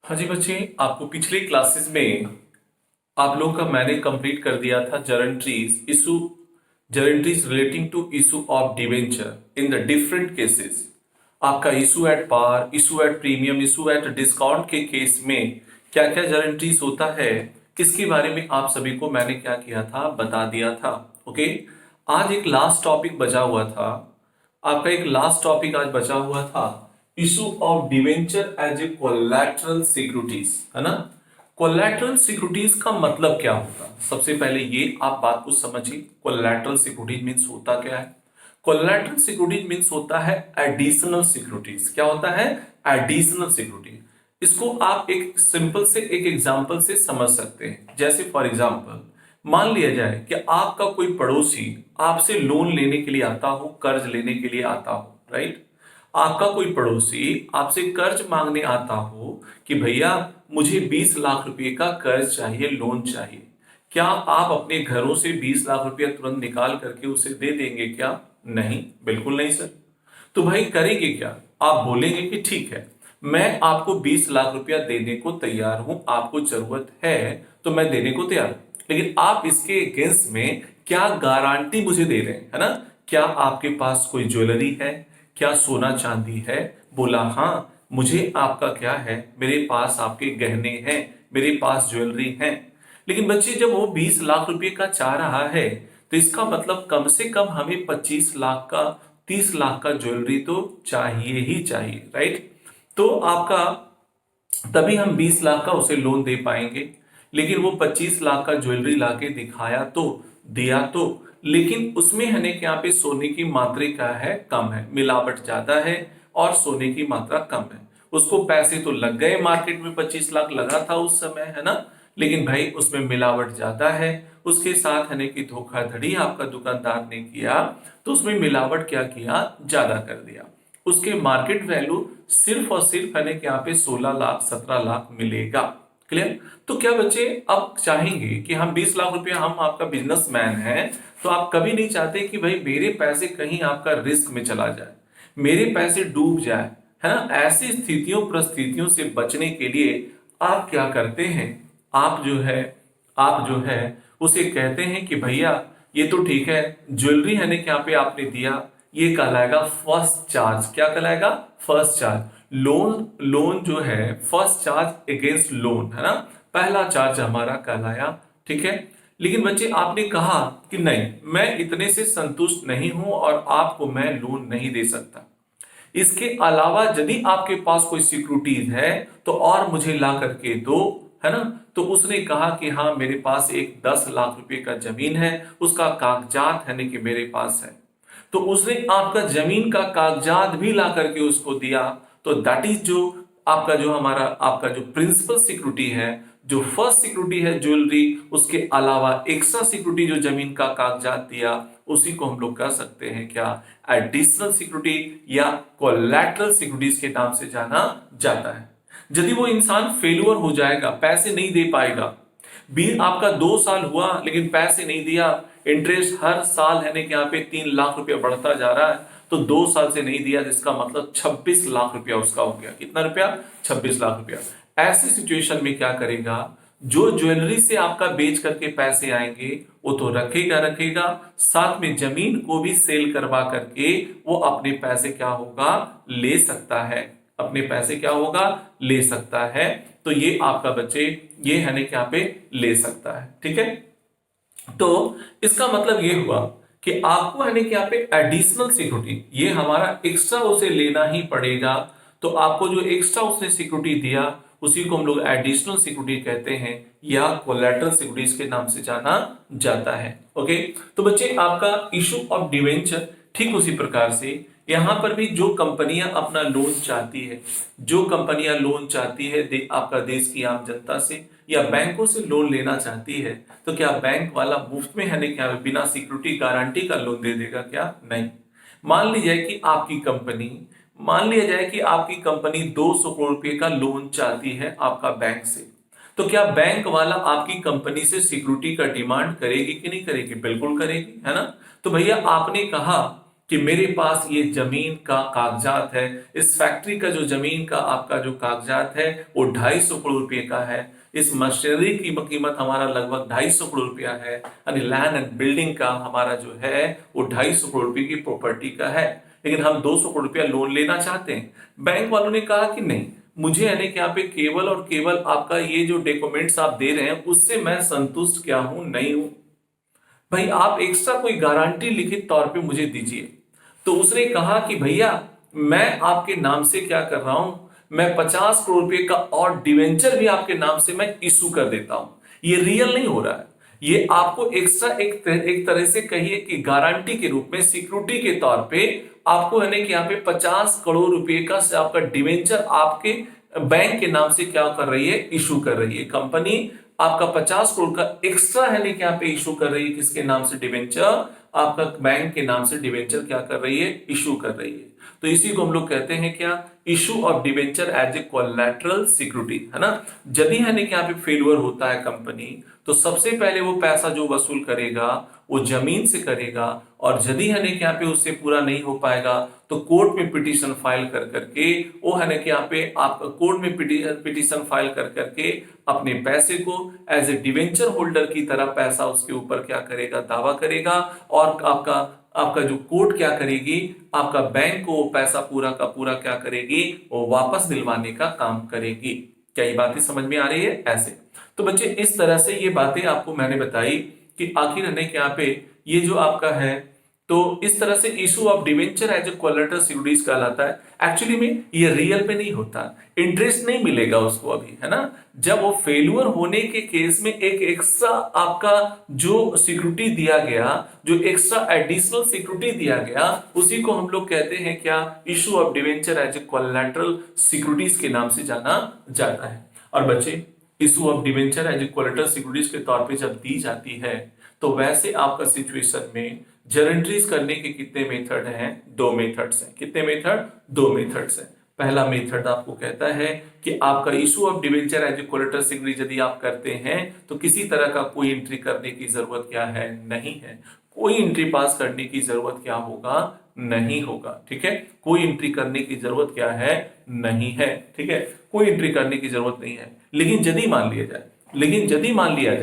हाँ जी बच्चे, आपको पिछले क्लासेस में आप लोग का मैंने कंप्लीट कर दिया था journal entries relating to issue of debenture in the different cases. आपका issue at par, issue at premium, issue at discount के केस में क्या क्या जरंट्रीज होता है, इसके बारे में आप सभी को मैंने क्या किया था, बता दिया था। ओके, आज एक लास्ट टॉपिक बचा हुआ था। आपका एक लास्ट टॉपिक आज बचा हुआ था, issue of debenture as a collateral securities, है ना। कोलैटरल सिक्योरिटीज का मतलब क्या होता है? सबसे पहले ये आप बात को समझिए, कोलैटरल सिक्योरिटीज मींस होता क्या है। कोलैटरल सिक्योरिटीज मींस होता है एडिशनल सिक्योरिटीज। क्या होता है? Additional security. इसको आप एक सिंपल से एक एग्जांपल से समझ सकते हैं। जैसे फॉर एग्जांपल मान लिया जाए कि आपका कोई पड़ोसी आपसे लोन लेने के लिए आता हो, कर्ज लेने के लिए आता हो, राइट। आपका कोई पड़ोसी आपसे कर्ज मांगने आता हो कि भैया मुझे 20 लाख रुपए का कर्ज चाहिए, लोन चाहिए। क्या आप अपने घरों से 20 लाख रुपया तुरंत निकाल करके उसे दे देंगे क्या? नहीं, बिल्कुल नहीं सर। तो भाई करेंगे क्या? आप बोलेंगे कि ठीक है, मैं आपको 20 लाख रुपया देने को तैयार हूं, आपको जरूरत है तो मैं देने को तैयार हूं, लेकिन आप इसके अगेंस्ट में क्या गारंटी मुझे दे रहे हैं, है ना। क्या आपके पास कोई ज्वेलरी है? क्या सोना चांदी है? बोला हाँ, मुझे आपका क्या है, मेरे पास आपके गहने हैं, मेरे पास ज्वेलरी है। लेकिन बच्चे जब वो 20 लाख रुपए का चाह रहा है तो इसका मतलब कम से कम हमें 25 लाख का, 30 लाख का ज्वेलरी तो चाहिए ही चाहिए, राइट। तो आपका तभी हम 20 लाख का उसे लोन दे पाएंगे। लेकिन वो 25 लाख का ज्वेलरी लाके दिखाया तो, दिया तो, लेकिन उसमें है कि यहाँ पे सोने की मात्रा क्या है, कम है, मिलावट ज्यादा है और सोने की मात्रा कम है। उसको पैसे तो लग गए, मार्केट में 25 लाख लगा था उस समय, है ना। लेकिन भाई उसमें मिलावट ज्यादा है, उसके साथ है कि धोखाधड़ी आपका दुकानदार ने किया, तो उसमें मिलावट क्या किया, ज्यादा कर दिया। उसके मार्केट वैल्यू सिर्फ और सिर्फ है कि यहाँ पे 16 लाख 17 लाख मिलेगा। क्लियर? तो क्या बच्चे अब चाहेंगे कि हम 20 लाख रुपया, हम आपका बिजनेसमैन है, तो आप कभी नहीं चाहते कि भाई मेरे पैसे कहीं आपका रिस्क में चला जाए, मेरे पैसे डूब जाए, है ना। ऐसी स्थितियों परिस्थितियों से बचने के लिए आप क्या करते हैं, आप जो है आप जो है उसे कहते हैं कि भैया ये तो ठीक है, ज्वेलरी है ना, यहाँ पे आपने दिया, ये कहलाएगा फर्स्ट चार्ज। क्या कहलाएगा? First charge. लोन लोन जो है फर्स्ट चार्ज अगेंस्ट लोन, है ना, पहला चार्ज हमारा कहलाया। ठीक है। लेकिन बच्चे आपने कहा कि नहीं, मैं इतने से संतुष्ट नहीं हूं और आपको मैं लोन नहीं दे सकता, इसके अलावा यदि आपके पास कोई सिक्योरिटीज है तो और मुझे ला करके दो, है ना। तो उसने कहा कि हाँ मेरे पास एक 10 लाख रुपए का जमीन है, उसका कागजात है कि मेरे पास है। तो उसने आपका जमीन का कागजात भी ला करके उसको दिया। तो दैट इज जो आपका जो हमारा आपका जो प्रिंसिपल सिक्योरिटी है, जो फर्स्ट सिक्योरिटी है ज्वेलरी, उसके अलावा एक्स्ट्रा सिक्योरिटी जो जमीन का कागजात दिया, उसी को हम लोग कह सकते हैं क्या, एडिशनल सिक्योरिटी या कोलैटरल सिक्योरिटीज के नाम से जाना जाता है। यदि वो इंसान फेल्यूर हो जाएगा, पैसे नहीं दे पाएगा, बिल आपका 2 साल हुआ लेकिन पैसे नहीं दिया, इंटरेस्ट हर साल है कि यहाँ पे 3 लाख रुपया बढ़ता जा रहा है, तो 2 साल से नहीं दिया, जिसका मतलब 26 लाख रुपया उसका हो गया। कितना रुपया? 26 लाख रुपया। ऐसी सिचुएशन में क्या करेगा, जो ज्वेलरी से आपका बेच करके पैसे आएंगे वो तो रखेगा रखेगा, साथ में जमीन को भी सेल करवा करके वो अपने पैसे क्या होगा, ले सकता है, अपने पैसे क्या होगा, ले सकता है। तो ये आपका बच्चे ये है ना कि यहाँ पे ले सकता है। ठीक है। तो इसका मतलब ये हुआ कि आपको है ना कि यहाँ पे एडिशनल सिक्योरिटी, ये हमारा एक्स्ट्रा उसे लेना ही पड़ेगा। तो आपको जो एक्स्ट्रा उसने सिक्योरिटी दिया उसी को हम लोग एडिशनल सिक्योरिटी कहते हैं या कोलैटरल सिक्योरिटीज के नाम से जाना जाता है। ओके। तो बच्चे आपका इशू ऑफ डिवेंचर ठीक उसी प्रकार से यहां पर भी जो कंपनियां अपना लोन चाहती है, जो कंपनियां लोन चाहती है आपका देश की आम जनता से या बैंकों से लोन लेना चाहती है, तो क्या बैंक वाला मुफ्त में है ना क्या बिना सिक्योरिटी गारंटी का लोन दे देगा? क्या नहीं। मान लीजिए कि आपकी कंपनी मान लिया जाए कि आपकी कंपनी 200 करोड़ रुपए का लोन चाहती है आपका बैंक से, तो क्या बैंक वाला आपकी कंपनी से सिक्योरिटी का डिमांड करेगी कि नहीं करेगी? बिल्कुल करेगी, है ना। तो भैया आपने कहा कि मेरे पास ये जमीन का कागजात है, इस फैक्ट्री का जो जमीन का आपका जो कागजात है वो 250 करोड़ रुपए का है, इस मशीनरी की कीमत हमारा लगभग 250 करोड़ रुपया है, यानी लैंड एंड बिल्डिंग का हमारा जो है वो 250 करोड़ रुपए की प्रॉपर्टी का है, लेकिन हम 200 करोड़ रुपया लोन लेना चाहते हैं। बैंक वालों ने कहा कि नहीं, मुझे यानी कि यहाँ पे केवल और केवल आपका ये जो डॉक्यूमेंट्स आप दे रहे हैं उससे मैं संतुष्ट क्या हूं, नहीं हूं, भाई आप एक्स्ट्रा कोई गारंटी लिखित तौर पे मुझे दीजिए। तो उसने कहा कि भैया मैं आपके नाम से क्या कर रहा हूं, मैं 50 करोड़ रुपए का और डिवेंचर भी आपके नाम से मैं इशू कर देता हूं। ये रियल नहीं हो रहा है, ये आपको एक्स्ट्रा एक तरह से कहिए कि गारंटी के रूप में सिक्योरिटी के तौर पे आपको है कि यहाँ पे 50 करोड़ रुपए का आपका डिवेंचर आपके बैंक के नाम से क्या कर रही है, इशू कर रही है। कंपनी आपका 50 करोड़ का एक्स्ट्रा है लेकिन यहाँ पे इशू कर रही है, किसके नाम से, डिवेंचर, आपका बैंक के नाम से डिवेंचर क्या कर रही है, इशू कर रही है। तो इसी को हम लोग कहते हैं क्या, issue of debenture as a collateral security, है ना। यदि है कि यहाँ पे फेलियर होता है कंपनी, तो सबसे पहले वो पैसा जो वसूल करेगा वो जमीन से करेगा, और यदि है कि यहाँ पे उससे पूरा नहीं हो पाएगा तो कोर्ट में पिटीशन फाइल कर करके वो है कि यहाँ पे आप कोर्ट में पिटीशन फाइल कर करके अपने पैसे को एज ए डिवेंचर होल्डर की तरह पैसा उसके ऊपर क्या करेगा, दावा करेगा, और आपका आपका जो कोर्ट क्या करेगी, आपका बैंक को पैसा पूरा का पूरा क्या करेगी, वो वापस दिलवाने का काम करेगी। क्या ये बातें समझ में आ रही है? ऐसे तो बच्चे इस तरह से ये बातें आपको मैंने बताई कि आखिर है कि यहाँ पे ये जो आपका है, तो इस तरह से issue of debenture as a collateral securities कहलाता है। एक्चुअली में ये रियल पे नहीं होता, इंटरेस्ट नहीं मिलेगा उसको अभी, है ना। जब वो फेल्यूर होने के केस में एक एक्स्ट्रा आपका जो सिक्योरिटी दिया गया, जो एक्स्ट्रा एडिशनल सिक्योरिटी दिया गया, उसी को हम लोग कहते हैं क्या, issue of debenture as a collateral securities के नाम से जाना जाता है। और बच्चे issue of debenture as a collateral securities के तौर पे जब दी जाती है, तो वैसे आपका सिचुएशन में गारंटीज करने के कितने मेथड हैं, दो मेथड्स हैं। कितने मेथड, दो मेथड्स हैं। पहला मेथड आपको कहता है कि आपका issue of debenture as a collateral security यदि आप करते हैं तो किसी तरह का कोई एंट्री करने की जरूरत क्या है, नहीं है। कोई एंट्री पास करने की जरूरत क्या होगा, नहीं होगा, ठीक है। कोई एंट्री करने की जरूरत क्या है, नहीं है, ठीक है। कोई एंट्री करने की जरूरत नहीं है। लेकिन यदि मान लिया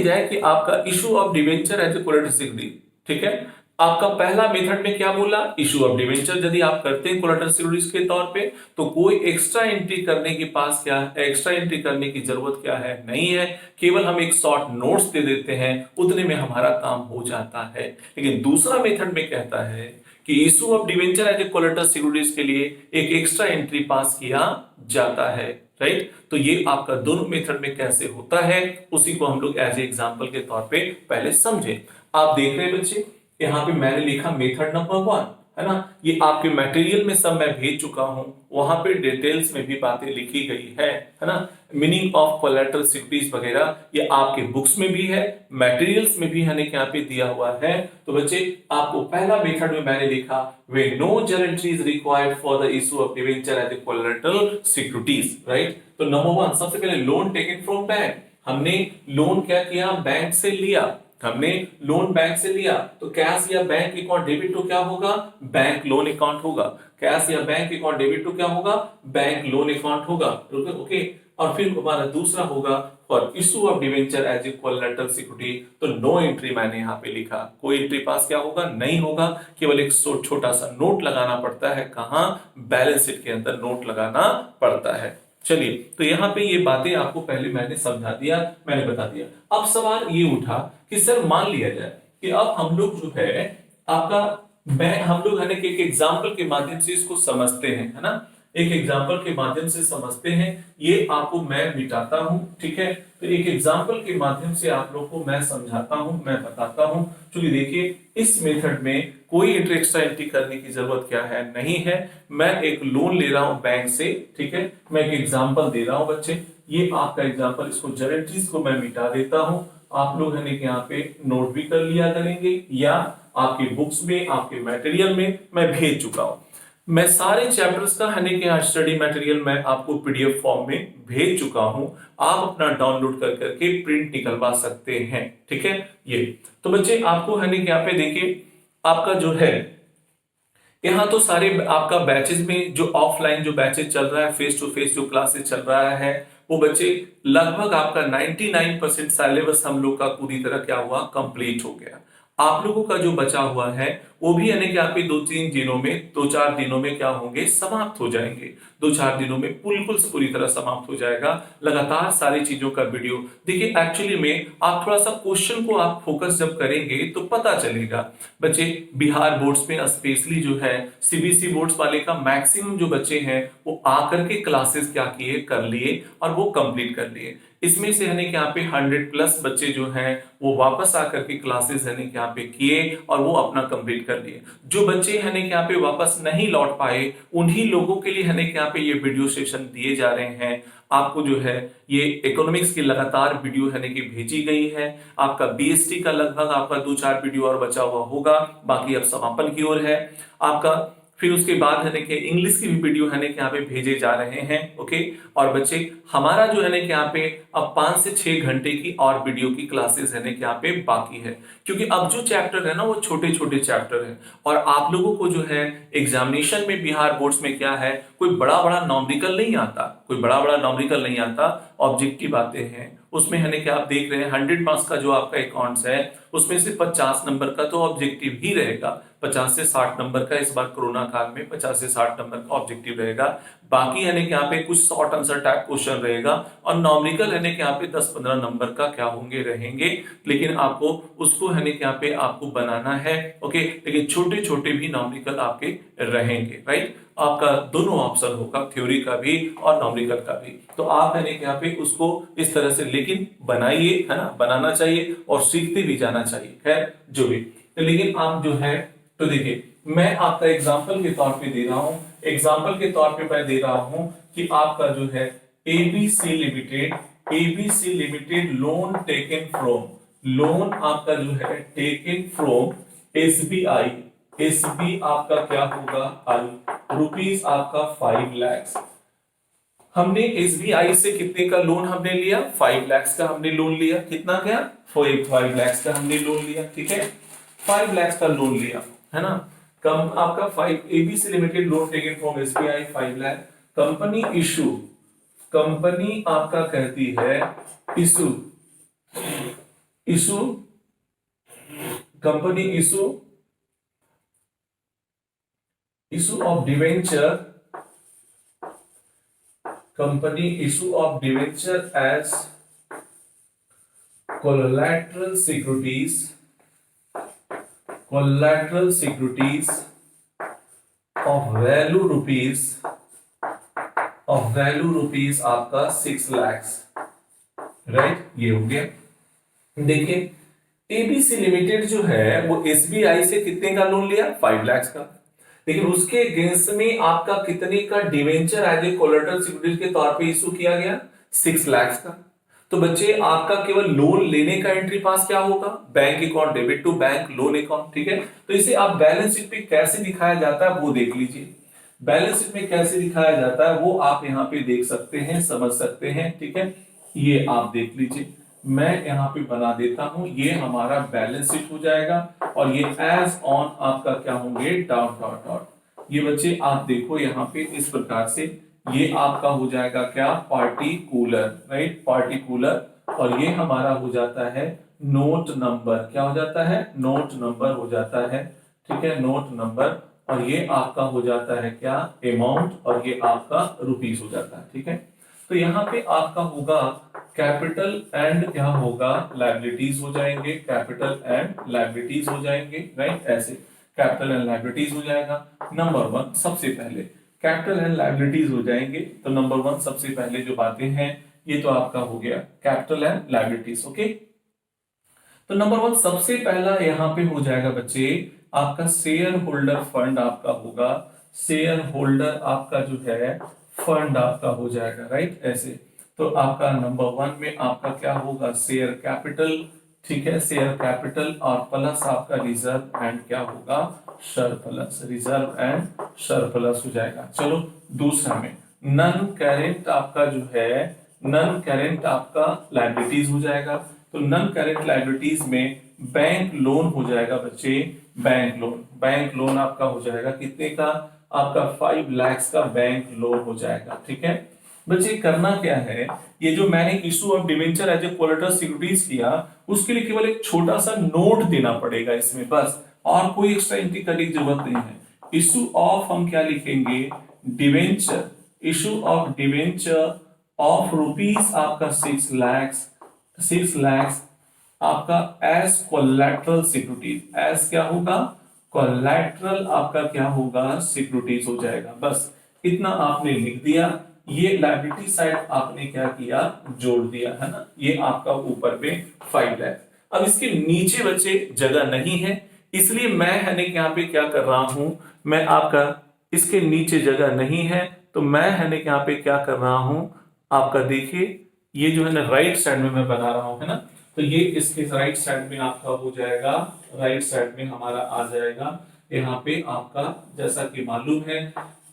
जाए कि आपका issue of debenture as a collateral security, ठीक है। आपका पहला मेथड में क्या बोला, इशू ऑफ डिवेंचर यदि आप करते हैं कोलैटरल सिक्योरिटीज के तौर पे, तो कोई एक्स्ट्रा एंट्री करने के पास क्या है, एक्स्ट्रा एंट्री करने की जरूरत क्या है, नहीं है। केवल हम एक शॉर्ट नोट्स दे देते हैं, उतने में हमारा काम हो जाता है। लेकिन दूसरा मेथड में कहता है कि issue of debenture as a collateral securities के लिए एक एक्स्ट्रा एंट्री पास किया जाता है, राइट। तो ये आपका दोनों मेथड में कैसे होता है, उसी को हम लोग एज ए एग्जांपल के तौर पे पहले समझे। आप देख रहे हैं बच्चे, यहाँ पे मैंने लिखा मेथड नंबर 1, है ना। ये आपके मटेरियल में सब मैं भेज चुका हूं, वहां पे डिटेल्स में भी बातें लिखी गई है ना। मीनिंग ऑफ कोलैटरल सिक्योरिटीज वगैरह ये आपके बुक्स में भी है, मटेरियल्स में भी है यहाँ पे दिया हुआ है। तो बच्चे आपको पहला मेथड में मैंने लिखा, way no guarantee is required for the issue of debenture as a collateral securities, right. तो नंबर 1 सबसे पहले लोन टेकन फ्रॉम बैंक, हमने लोन क्या किया, बैंक से लिया, हमने लोन बैंक से लिया, तो कैश या बैंक अकाउंट डेबिट टू क्या होगा, बैंक लोन अकाउंट होगा। कैश या बैंक अकाउंट डेबिट टू क्या होगा, बैंक लोन अकाउंट होगा, ओके। और फिर हमारा दूसरा होगा for issue of debenture as a collateral security, तो नो एंट्री मैंने यहाँ पे लिखा, कोई एंट्री पास क्या होगा, नहीं होगा। केवल एक छोटा सा नोट लगाना पड़ता है, कहां, बैलेंस शीट के अंदर नोट लगाना पड़ता है। चलिए, तो यहाँ पे ये बातें आपको पहले मैंने समझा दिया, मैंने बता दिया। अब सवाल ये उठा कि सर मान लिया जाए कि अब हम लोग जो है आपका हम लोग है ना कि एक एग्जाम्पल के माध्यम से इसको समझते हैं, है ना। एक एग्जाम्पल के माध्यम से समझते हैं, ये आपको मैं मिटाता हूं, ठीक है। तो एक एग्जाम्पल के माध्यम से आप लोग को मैं समझाता हूं, मैं बताता हूं। चलिए देखिए, इस मेथड में कोई एक्स्ट्रा एंट्री करने की जरूरत क्या है, नहीं है। मैं एक लोन ले रहा हूं बैंक से, ठीक है। मैं एक एग्जाम्पल दे रहा हूं बच्चे, ये आपका एग्जाम्पल, इसको गारंटीज को मैं मिटा देता हूं। आप लोग है यहाँ पे नोट भी कर लिया करेंगे, या आपकी बुक्स में, आपके मटेरियल में मैं भेज चुका हूं। मैं सारे चैप्टर्स का है कि स्टडी मटेरियल मैं आपको पीडीएफ फॉर्म में भेज चुका हूं, आप अपना डाउनलोड कर करके प्रिंट निकलवा सकते हैं, ठीक है। ये तो बच्चे आपको है कि यहाँ पे देखिए, आपका जो है यहाँ तो सारे आपका बैचेज में जो ऑफलाइन जो बैचेज चल रहा है, फेस टू फेस जो क्लासेस चल रहा है, वो बच्चे लगभग आपका 99% सिलेबस हम लोग का पूरी तरह क्या हुआ, कंप्लीट हो गया। आप लोगों का जो बचा हुआ है वो भी यानी कि आपके 2-4 दिनों में क्या होंगे, समाप्त हो जाएंगे। 2-4 दिनों में बिल्कुल पूरी तरह समाप्त हो जाएगा। लगातार सारी चीजों का वीडियो देखिए। एक्चुअली में आप थोड़ा सा क्वेश्चन को आप फोकस जब करेंगे तो पता चलेगा। बच्चे बिहार बोर्ड्स में स्पेशली जो है सीबीएसई बोर्ड्स वाले का मैक्सिमम जो बच्चे हैं वो आकर के क्लासेस क्या किए, कर लिए और वो कंप्लीट कर लिए। इसमें से यानी कि यहाँ पे 100+ बच्चे जो हैं वो वापस आकर के क्लासेस यानी कि यहाँ पे किए और वो अपना कंप्लीट कर लिए। जो बच्चे यानी कि यहाँ पे वापस नहीं लौट पाए उन्हीं लोगों के लिए यानी कि यहाँ पे ये वीडियो सेशन दिए जा रहे हैं। आपको जो है ये इकोनॉमिक्स की लगातार वीडियो यानी कि भेजी गई है। आपका बीएसटी का लगभग आपका 2-4 वीडियो और बचा हुआ होगा, बाकी अब समापन की ओर है आपका। फिर उसके बाद है कि इंग्लिश की भी वीडियो है कि यहाँ पे भेजे जा रहे हैं। ओके, और बच्चे हमारा जो है कि यहाँ पे अब 5 से 6 घंटे की और वीडियो की क्लासेस है कि यहाँ पे बाकी है, क्योंकि अब जो चैप्टर है ना वो छोटे छोटे चैप्टर है। और आप लोगों को जो है एग्जामिनेशन में बिहार बोर्ड्स में क्या है, कोई बड़ा बड़ा नॉमरिकल नहीं आता, कोई बड़ा बड़ा नॉमरिकल नहीं आता, ऑब्जेक्टिव आते हैं। उसमें है कि आप देख रहे हैं 100 मार्क्स का जो आपका अकाउंट्स है उसमें से 50 नंबर का तो ऑब्जेक्टिव ही रहेगा। 50 से 60 नंबर का इस बार कोरोना काल में 50 से 60 नंबर का ऑब्जेक्टिव रहेगा। बाकी यानी कि यहाँ पे कुछ शॉर्ट आंसर टाइप क्वेश्चन रहेगा और नॉमिकल यानी कि यहाँ पे 10-15 नंबर का क्या होंगे, रहेंगे। लेकिन आपको उसको यानी कि यहाँ पे आपको बनाना है। ओके, लेकिन छोटे छोटे भी नॉमिकल आपके रहेंगे, राइट। आपका दोनों ऑप्शन होगा, थ्योरी का भी और नॉमिकल का भी। तो आप यानी कि यहाँ पे उसको इस तरह से लेकिन बनाइए, है ना, बनाना चाहिए और सीखते भी जाना चाहिए। खैर जो भी, तो लेकिन आप जो है तो देखिए मैं आपका एग्जाम्पल के तौर पे दे रहा हूं, एग्जाम्पल के तौर पे मैं दे रहा हूं कि आपका जो है ABC limited loan taken from, loan आपका जो है टेकन फ्रॉम एसबीआई, एसबी आपका क्या होगा आई, रुपीज आपका 5 लाख। हमने एसबीआई से कितने का लोन हमने लिया, 5 लाख का हमने लोन लिया। कितना क्या, 5 लाख का हमने लोन लिया, ठीक है, 5 लाख का लोन लिया, है ना। कम आपका 5 ABC limited loan taken from SBI 5 lakh. Company issue, company आपका कहती है issue, issue company issue, issue of debenture, company issue of debenture as collateral securities, collateral securities of value rupees आपका 6 lakhs, राइट। ये हो गया। देखिए एबीसी लिमिटेड जो है वो एसबीआई से कितने का लोन लिया, 5 लाख का। लेकिन उसके अगेंस्ट में आपका कितने का debenture as a collateral securities के तौर पे इशू किया गया, 6 लाख का। तो बच्चे आपका केवल लोन लेने का एंट्री पास क्या होगा, bank account, debit to bank loan account, ठीक है। तो इसे आप बैलेंस शीट पे कैसे दिखाया जाता है वो देख लीजिए। बैलेंस शीट में कैसे दिखाया जाता है वो आप यहाँ पे देख सकते हैं, समझ सकते हैं, ठीक है। ये आप देख लीजिए, मैं यहाँ पे बना देता हूं, ये हमारा बैलेंस शीट हो जाएगा और ये एज ऑन आपका क्या होंगे, डॉट डॉट डॉट। ये बच्चे आप देखो यहाँ पे इस प्रकार से ये आपका हो जाएगा क्या, पार्टिकुलर, राइट, पार्टिकुलर। और ये हमारा हो जाता है नोट नंबर, क्या हो जाता है, नोट नंबर हो जाता है, ठीक है, नोट नंबर। और ये आपका हो जाता है क्या, अमाउंट, और ये आपका रुपीस हो जाता है, ठीक है। तो यहाँ पे आपका होगा कैपिटल एंड क्या होगा, लायबिलिटीज हो जाएंगे, कैपिटल एंड लायबिलिटीज हो जाएंगे, राइट। ऐसे कैपिटल एंड लायबिलिटीज हो जाएगा। नंबर 1 सबसे पहले कैपिटल एंड लायबिलिटीज हो जाएंगे। तो नंबर 1 सबसे पहले जो बातें हैं ये तो आपका हो गया कैपिटल एंड लायबिलिटीज, ओके। तो नंबर 1 सबसे पहला यहाँ पे हो जाएगा बच्चे आपका शेयर होल्डर फंड आपका होगा, शेयर होल्डर आपका जो है फंड आपका हो जाएगा, राइट। ऐसे तो आपका नंबर 1 में आपका क्या होगा, शेयर कैपिटल, ठीक है, शेयर कैपिटल और प्लस आपका रिजर्व एंड क्या होगा, सरप्लस, रिजर्व एंड सरप्लस हो जाएगा। चलो दूसरा में नन करेंट आपका जो है, नन करेंट आपका लायबिलिटीज हो जाएगा। तो नन करेंट लायबिलिटीज में बैंक लोन हो जाएगा बच्चे, बैंक लोन आपका हो जाएगा कितने का, आपका 5 लाख का बैंक लोन हो जाएगा। ठीक है बच्चे, करना क्या है, ये जो मैंने issue of debenture as a collateral securities किया, उसके लिए केवल एक छोटा सा नोट देना पड़ेगा इसमें बस, और कोई एक्स्ट्रा एंट्री करने की जरूरत नहीं है। इशू ऑफ हम क्या लिखेंगे, debenture, issue of debenture of rupees आपका 6 लाख आपका एज कोलैटरल सिक्योरिटीज, एज क्या होगा, कोलैटरल आपका क्या होगा, सिक्योरिटीज हो जाएगा। बस इतना आपने लिख दिया, ये लायबिलिटी साइड आपने क्या किया, जोड़ दिया, है ना, ये आपका ऊपर पे 5 लाख। अब इसके नीचे बच्चे जगह नहीं है, इसलिए मैं है यहाँ पे क्या कर रहा हूं, मैं आपका इसके नीचे जगह नहीं है, तो मैं है यहाँ पे क्या कर रहा हूं, आपका देखिए ये जो है ना राइट साइड में मैं बना रहा हूं, है ना, तो ये इसके राइट साइड में आपका हो जाएगा, राइट साइड में हमारा आ जाएगा यहाँ पे आपका, जैसा कि मालूम है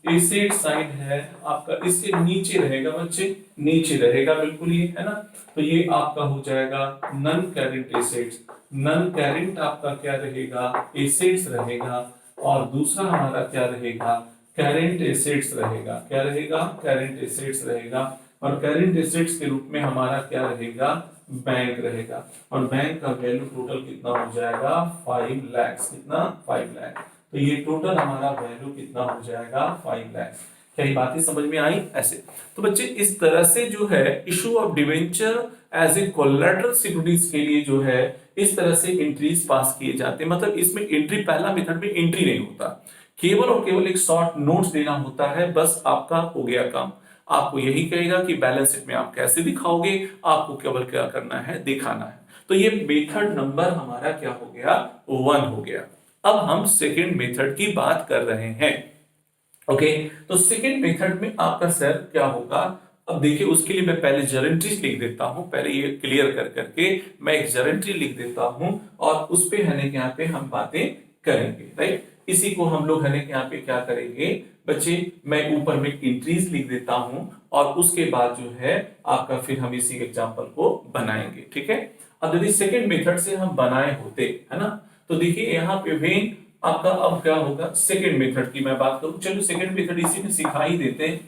एसेट साइड है आपका, इसके नीचे रहेगा बच्चे, नीचे रहेगा बिल्कुल ये, है ना, तो ये आपका हो जाएगा non current assets, non current आपका क्या रहेगा, एसेट्स रहेगा, और दूसरा हमारा क्या रहेगा, करेंट एसेट्स रहेगा, क्या रहेगा, करेंट एसेट्स रहेगा, और करेंट एसेट्स के रूप में हमारा क्या रहेगा, बैंक रहेगा, और बैंक का वैल्यू टोटल कितना हो जाएगा, 5 लाख, कितना, 5 लाख, तो ये टोटल हमारा वैल्यू कितना हो जाएगा, 5 लाख। क्या ये बातें समझ में आई ऐसे? तो बच्चे इस तरह से जो है issue of debenture as a collateral securities के लिए जो है इस तरह से एंट्रीज पास किए जाते हैं। मतलब इसमें एंट्री, पहला मेथड में एंट्री नहीं होता, केवल और केवल एक शॉर्ट नोट्स देना होता है, बस आपका हो गया काम। आपको यही कहेगा कि बैलेंस शीट में आप कैसे दिखाओगे, आपको केवल क्या करना है, दिखाना है। तो ये मेथड नंबर हमारा क्या हो गया, 1 हो गया। अब हम सेकेंड मेथड की बात कर रहे हैं। ओके, तो सेकेंड मेथड में आपका सर क्या होगा, अब देखिए उसके लिए मैं पहले जरेंट्रीज लिख देता हूं, पहले ये क्लियर कर करके मैं एक जरेंट्री लिख देता हूं, और उस पे है ना यहाँ पे हम बातें करेंगे, राइट। इसी को हम लोग है ना यहाँ पे क्या करेंगे बच्चे, मैं ऊपर में एंट्रीज लिख देता हूं, और उसके बाद जो है आपका फिर हम इसी एग्जांपल को बनाएंगे, ठीक है। अब यदि सेकेंड मेथड से हम बनाए होते, है ना, तो देखिए यहाँ पे वेन आपका अब क्या होगा, सेकेंड मेथड की मैं बात करूं, चलो सेकेंड मेथड इसी में सिखा ही देते हैं।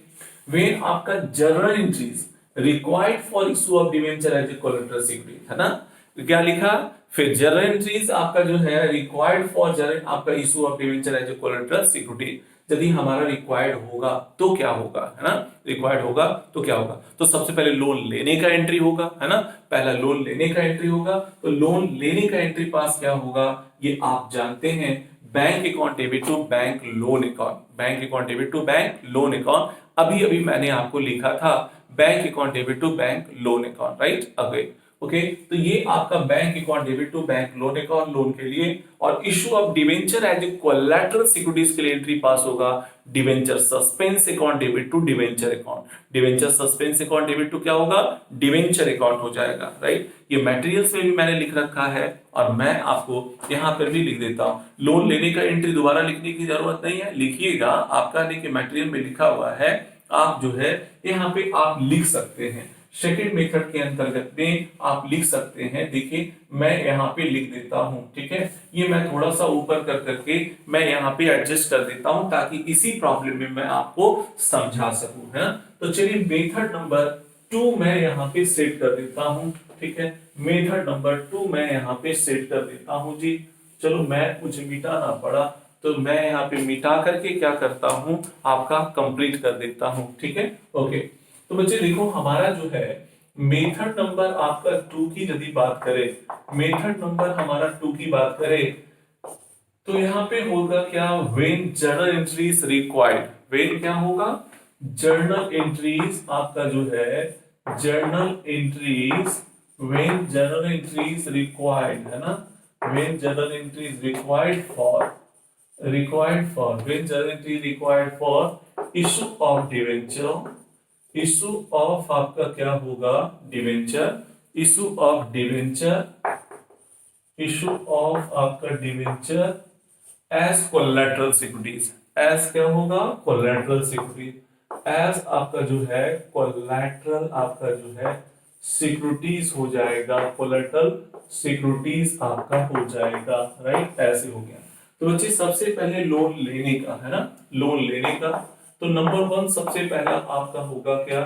वेन आपका journal entries required for issue of debenture as a collateral security, है ना, तो क्या लिखा, फिर जर्नल एंट्रीज आपका जो है रिक्वायर्ड फॉर जर्नल आपका issue of debenture as a collateral security, यदि हमारा रिक्वायर्ड होगा तो क्या होगा, है ना, रिक्वायर्ड होगा तो क्या होगा, तो सबसे पहले लोन लेने का एंट्री होगा, है ना, पहला लोन लेने का एंट्री होगा, तो लोन लेने का एंट्री पास क्या होगा, ये आप जानते हैं, bank account debit to bank loan account, bank account debit to bank loan account, अभी अभी मैंने आपको लिखा था bank account debit to bank loan account, right. Okay, तो ये आपका bank account debit to bank loan account, loan के लिए, और issue of debenture as a collateral securities के लिए एंट्री पास होगा debenture suspense account debit to debenture account, debenture suspense account debit to क्या होगा, डिवेंचर अकाउंट हो जाएगा, राइट। ये मटेरियल्स में भी मैंने लिख रखा है, और मैं आपको यहाँ पर भी लिख देता हूँ, लोन लेने का एंट्री दोबारा लिखने की जरूरत नहीं है, लिखिएगा, आपका देखिए मटेरियल में लिखा हुआ है, आप जो है यहाँ पे आप लिख सकते हैं, सेकेंड मेथड के अंतर्गत में आप लिख सकते हैं। देखिए मैं यहाँ पे लिख देता हूं, ठीक है, ये मैं थोड़ा सा ऊपर कर करके मैं यहाँ पे एडजस्ट कर देता हूं, ताकि इसी प्रॉब्लम में मैं आपको समझा सकूं, है ना। तो चलिए मेथड नंबर 2 मैं यहाँ पे सेट कर देता हूं, ठीक है, मेथड नंबर 2 मैं यहाँ पे सेट कर देता हूं जी। चलो मैं मुझे मिटाना पड़ा, तो मैं यहाँ पे मिटा करके क्या करता हूं, आपका कंप्लीट कर देता हूं, ठीक है। ओके, तो बच्चे देखो हमारा जो है मेथड नंबर आपका 2 की यदि बात करें, मेथड नंबर हमारा 2 की बात करें, तो यहाँ पे होगा क्या, when journal entries required, when क्या होगा, जर्नल एंट्रीज आपका जो है journal entries, when journal entries required, है ना, when journal entries required for when journal entry required for issue of debenture, issue of आपका क्या होगा, debenture, issue of debenture, issue of आपका debenture as collateral securities, as क्या होगा, collateral securities, as आपका जो है कोलैटरल आपका जो है सिक्योरिटीज हो जाएगा, कोलैटरल सिक्योरिटीज आपका हो जाएगा, राइट, ऐसे हो गया। तो बच्चे सबसे पहले लोन लेने का है ना, लोन लेने का, तो नंबर वन सबसे पहला आपका होगा क्या,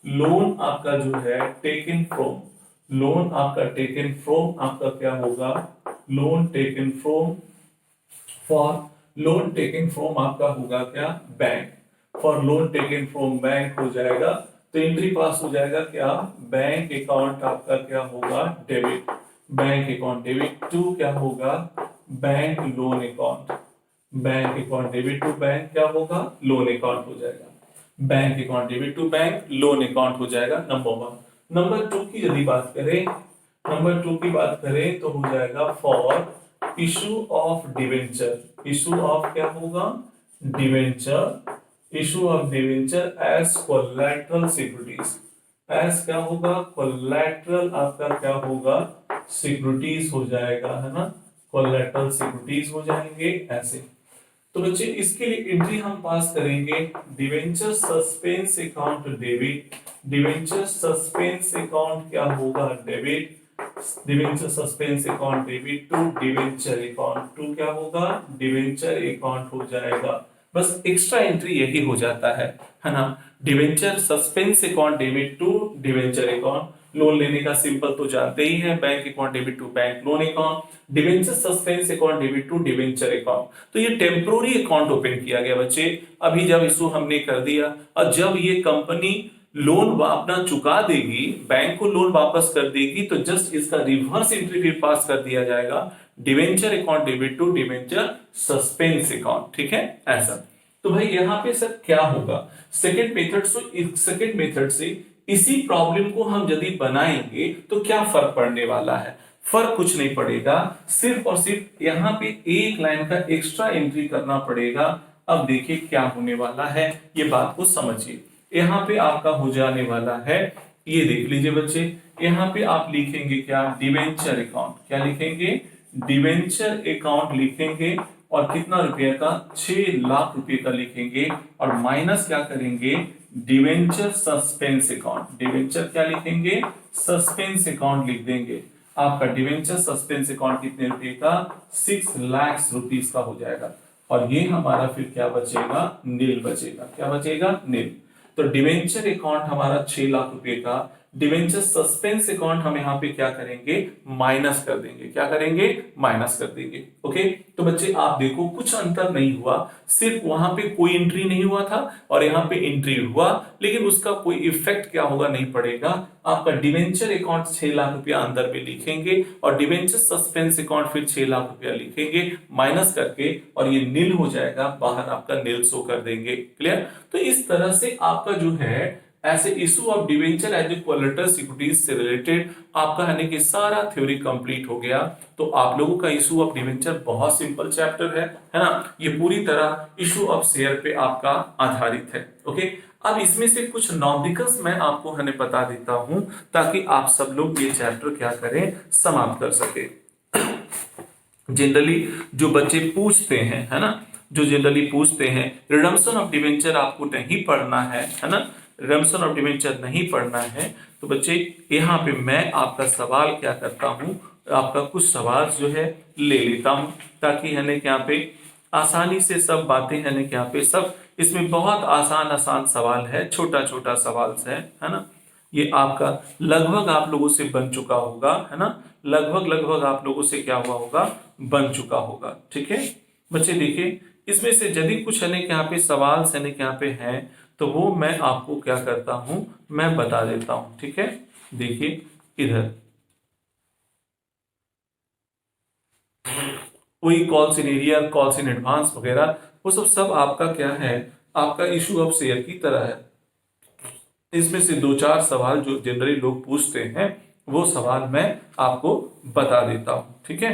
लोन आपका जो है टेकन फ्रॉम, लोन आपका टेकन फ्रॉम आपका क्या होगा, loan taken from, for loan taken from आपका होगा क्या, bank, for loan taken from bank हो जाएगा, तो एंट्री पास हो जाएगा क्या, बैंक अकाउंट आपका क्या होगा, debit, bank account debit to क्या होगा, bank loan account, bank account debit to bank क्या होगा, लोन अकाउंट हो जाएगा, bank account debit to bank loan account हो जाएगा नंबर वन। नंबर टू की यदि बात करें, नंबर टू की बात करें तो हो जाएगा for issue of debenture, issue of क्या होगा, debenture, issue of debenture as collateral securities, as क्या होगा, कोलैटरल आपका क्या होगा, सिक्योरिटीज हो जाएगा है ना, कोलैटरल सिक्योरिटीज हो जाएंगे ऐसे। तो बच्चे इसके लिए एंट्री हम पास करेंगे, debenture suspense account debit, debenture suspense account क्या होगा, debit, debenture suspense account debit to debenture account to क्या होगा, डिवेंचर अकाउंट हो जाएगा। बस एक्स्ट्रा एंट्री यही हो जाता है ना, debenture suspense account debit to debenture account, loan लेने का सिंपल तो जानते ही हैं, bank account debit to bank loan account, debenture suspense account debit to debenture account. तो ये टेम्पोररी अकाउंट ओपन किया गया बच्चे, अभी जब इशू हमने कर दिया और जब ये कंपनी लोन अपना चुका देगी, बैंक को लोन वापस कर देगी, तो जस्ट इसका रिवर्स एंट्री फिर पास कर दिया जाएगा, debenture account debit to debenture suspense account, ठीक है ऐसा। तो भाई यहाँ पे सर क्या होगा, सेकेंड मेथड से, सेकेंड मेथड से इसी प्रॉब्लम को हम यदि बनाएंगे तो क्या फर्क पड़ने वाला है, फर्क कुछ नहीं पड़ेगा, सिर्फ और सिर्फ यहाँ पे एक लाइन का एक्स्ट्रा एंट्री करना पड़ेगा। अब देखिए क्या होने वाला है, ये बात को समझिए, यहाँ पे आपका हो जाने वाला है, ये देख लीजिए बच्चे, यहाँ पे आप लिखेंगे क्या, डिवेंचर अकाउंट, क्या लिखेंगे, डिवेंचर अकाउंट लिखेंगे, और कितना रुपए का, 6 लाख रुपए का लिखेंगे, और माइनस क्या करेंगे, डिवेंचर सस्पेंस अकाउंट, डिवेंचर क्या लिखेंगे, सस्पेंस अकाउंट लिख देंगे, आपका डिवेंचर सस्पेंस अकाउंट कितने रुपए का, 6 लाख रुपीस का हो जाएगा, और ये हमारा फिर क्या बचेगा, नील बचेगा, क्या बचेगा, नील। तो डिवेंचर अकाउंट हमारा 6 लाख रुपए का, डिवेंचर सस्पेंस अकाउंट हम यहाँ पे क्या करेंगे, माइनस कर देंगे, क्या करेंगे, माइनस कर देंगे। ओके, तो बच्चे आप देखो कुछ अंतर नहीं हुआ, सिर्फ वहां पे कोई एंट्री नहीं हुआ था और यहाँ पे एंट्री हुआ, लेकिन उसका कोई इफेक्ट क्या होगा, नहीं पड़ेगा। आपका डिवेंचर अकाउंट 6 लाख रुपया अंदर में लिखेंगे और डिवेंचर सस्पेंस अकाउंट फिर 6 लाख रुपया लिखेंगे माइनस करके, और ये नील हो जाएगा, बाहर आपका नील शो कर देंगे। क्लियर। तो इस तरह से आपका जो है ऐसे issue of debenture as a collateral securities से रिलेटेड आपका यानी कि सारा थ्योरी कंप्लीट हो गया। तो आप लोगों का इशू ऑफ डिवेंचर बहुत सिंपल चैप्टर है ना, ये पूरी तरह इशू ऑफ शेयर पे आपका आधारित है। ओके, अब इसमें से कुछ नॉमिकल्स मैं आपको बता देता हूं ताकि आप सब लोग ये चैप्टर क्या करें, समाप्त कर सके। जनरली जो बच्चे पूछते हैं है ना, जो जनरली पूछते हैं, रिडम्पशन ऑफ डिवेंचर आपको नहीं पढ़ना है ना, रिडम्पशन ऑफ डिवेंचर नहीं पढ़ना है, तो बच्चे यहाँ पे मैं आपका सवाल क्या करता हूँ, आपका कुछ सवाल जो है ले लेता हूँ ताकि यहाँ पे आसानी से सब बातें यहाँ पे सब, इसमें बहुत आसान आसान सवाल है, छोटा छोटा सवाल है ना, ये आपका लगभग आप लोगों से बन चुका होगा है ना, लगभग लगभग आप लोगों से क्या हुआ होगा, बन चुका होगा। ठीक है बच्चे, देखिए इसमें से यदि कुछ यहाँ पे सवाल यहाँ पे है तो वो मैं आपको क्या करता हूं, मैं बता देता हूं। ठीक है, देखिए इधर वही calls in area, calls in advance वगैरह, वो सब आपका क्या है, आपका इशू ऑफ शेयर की तरह है। इसमें से दो चार सवाल जो जनरली लोग पूछते हैं वो सवाल मैं आपको बता देता हूं। ठीक है,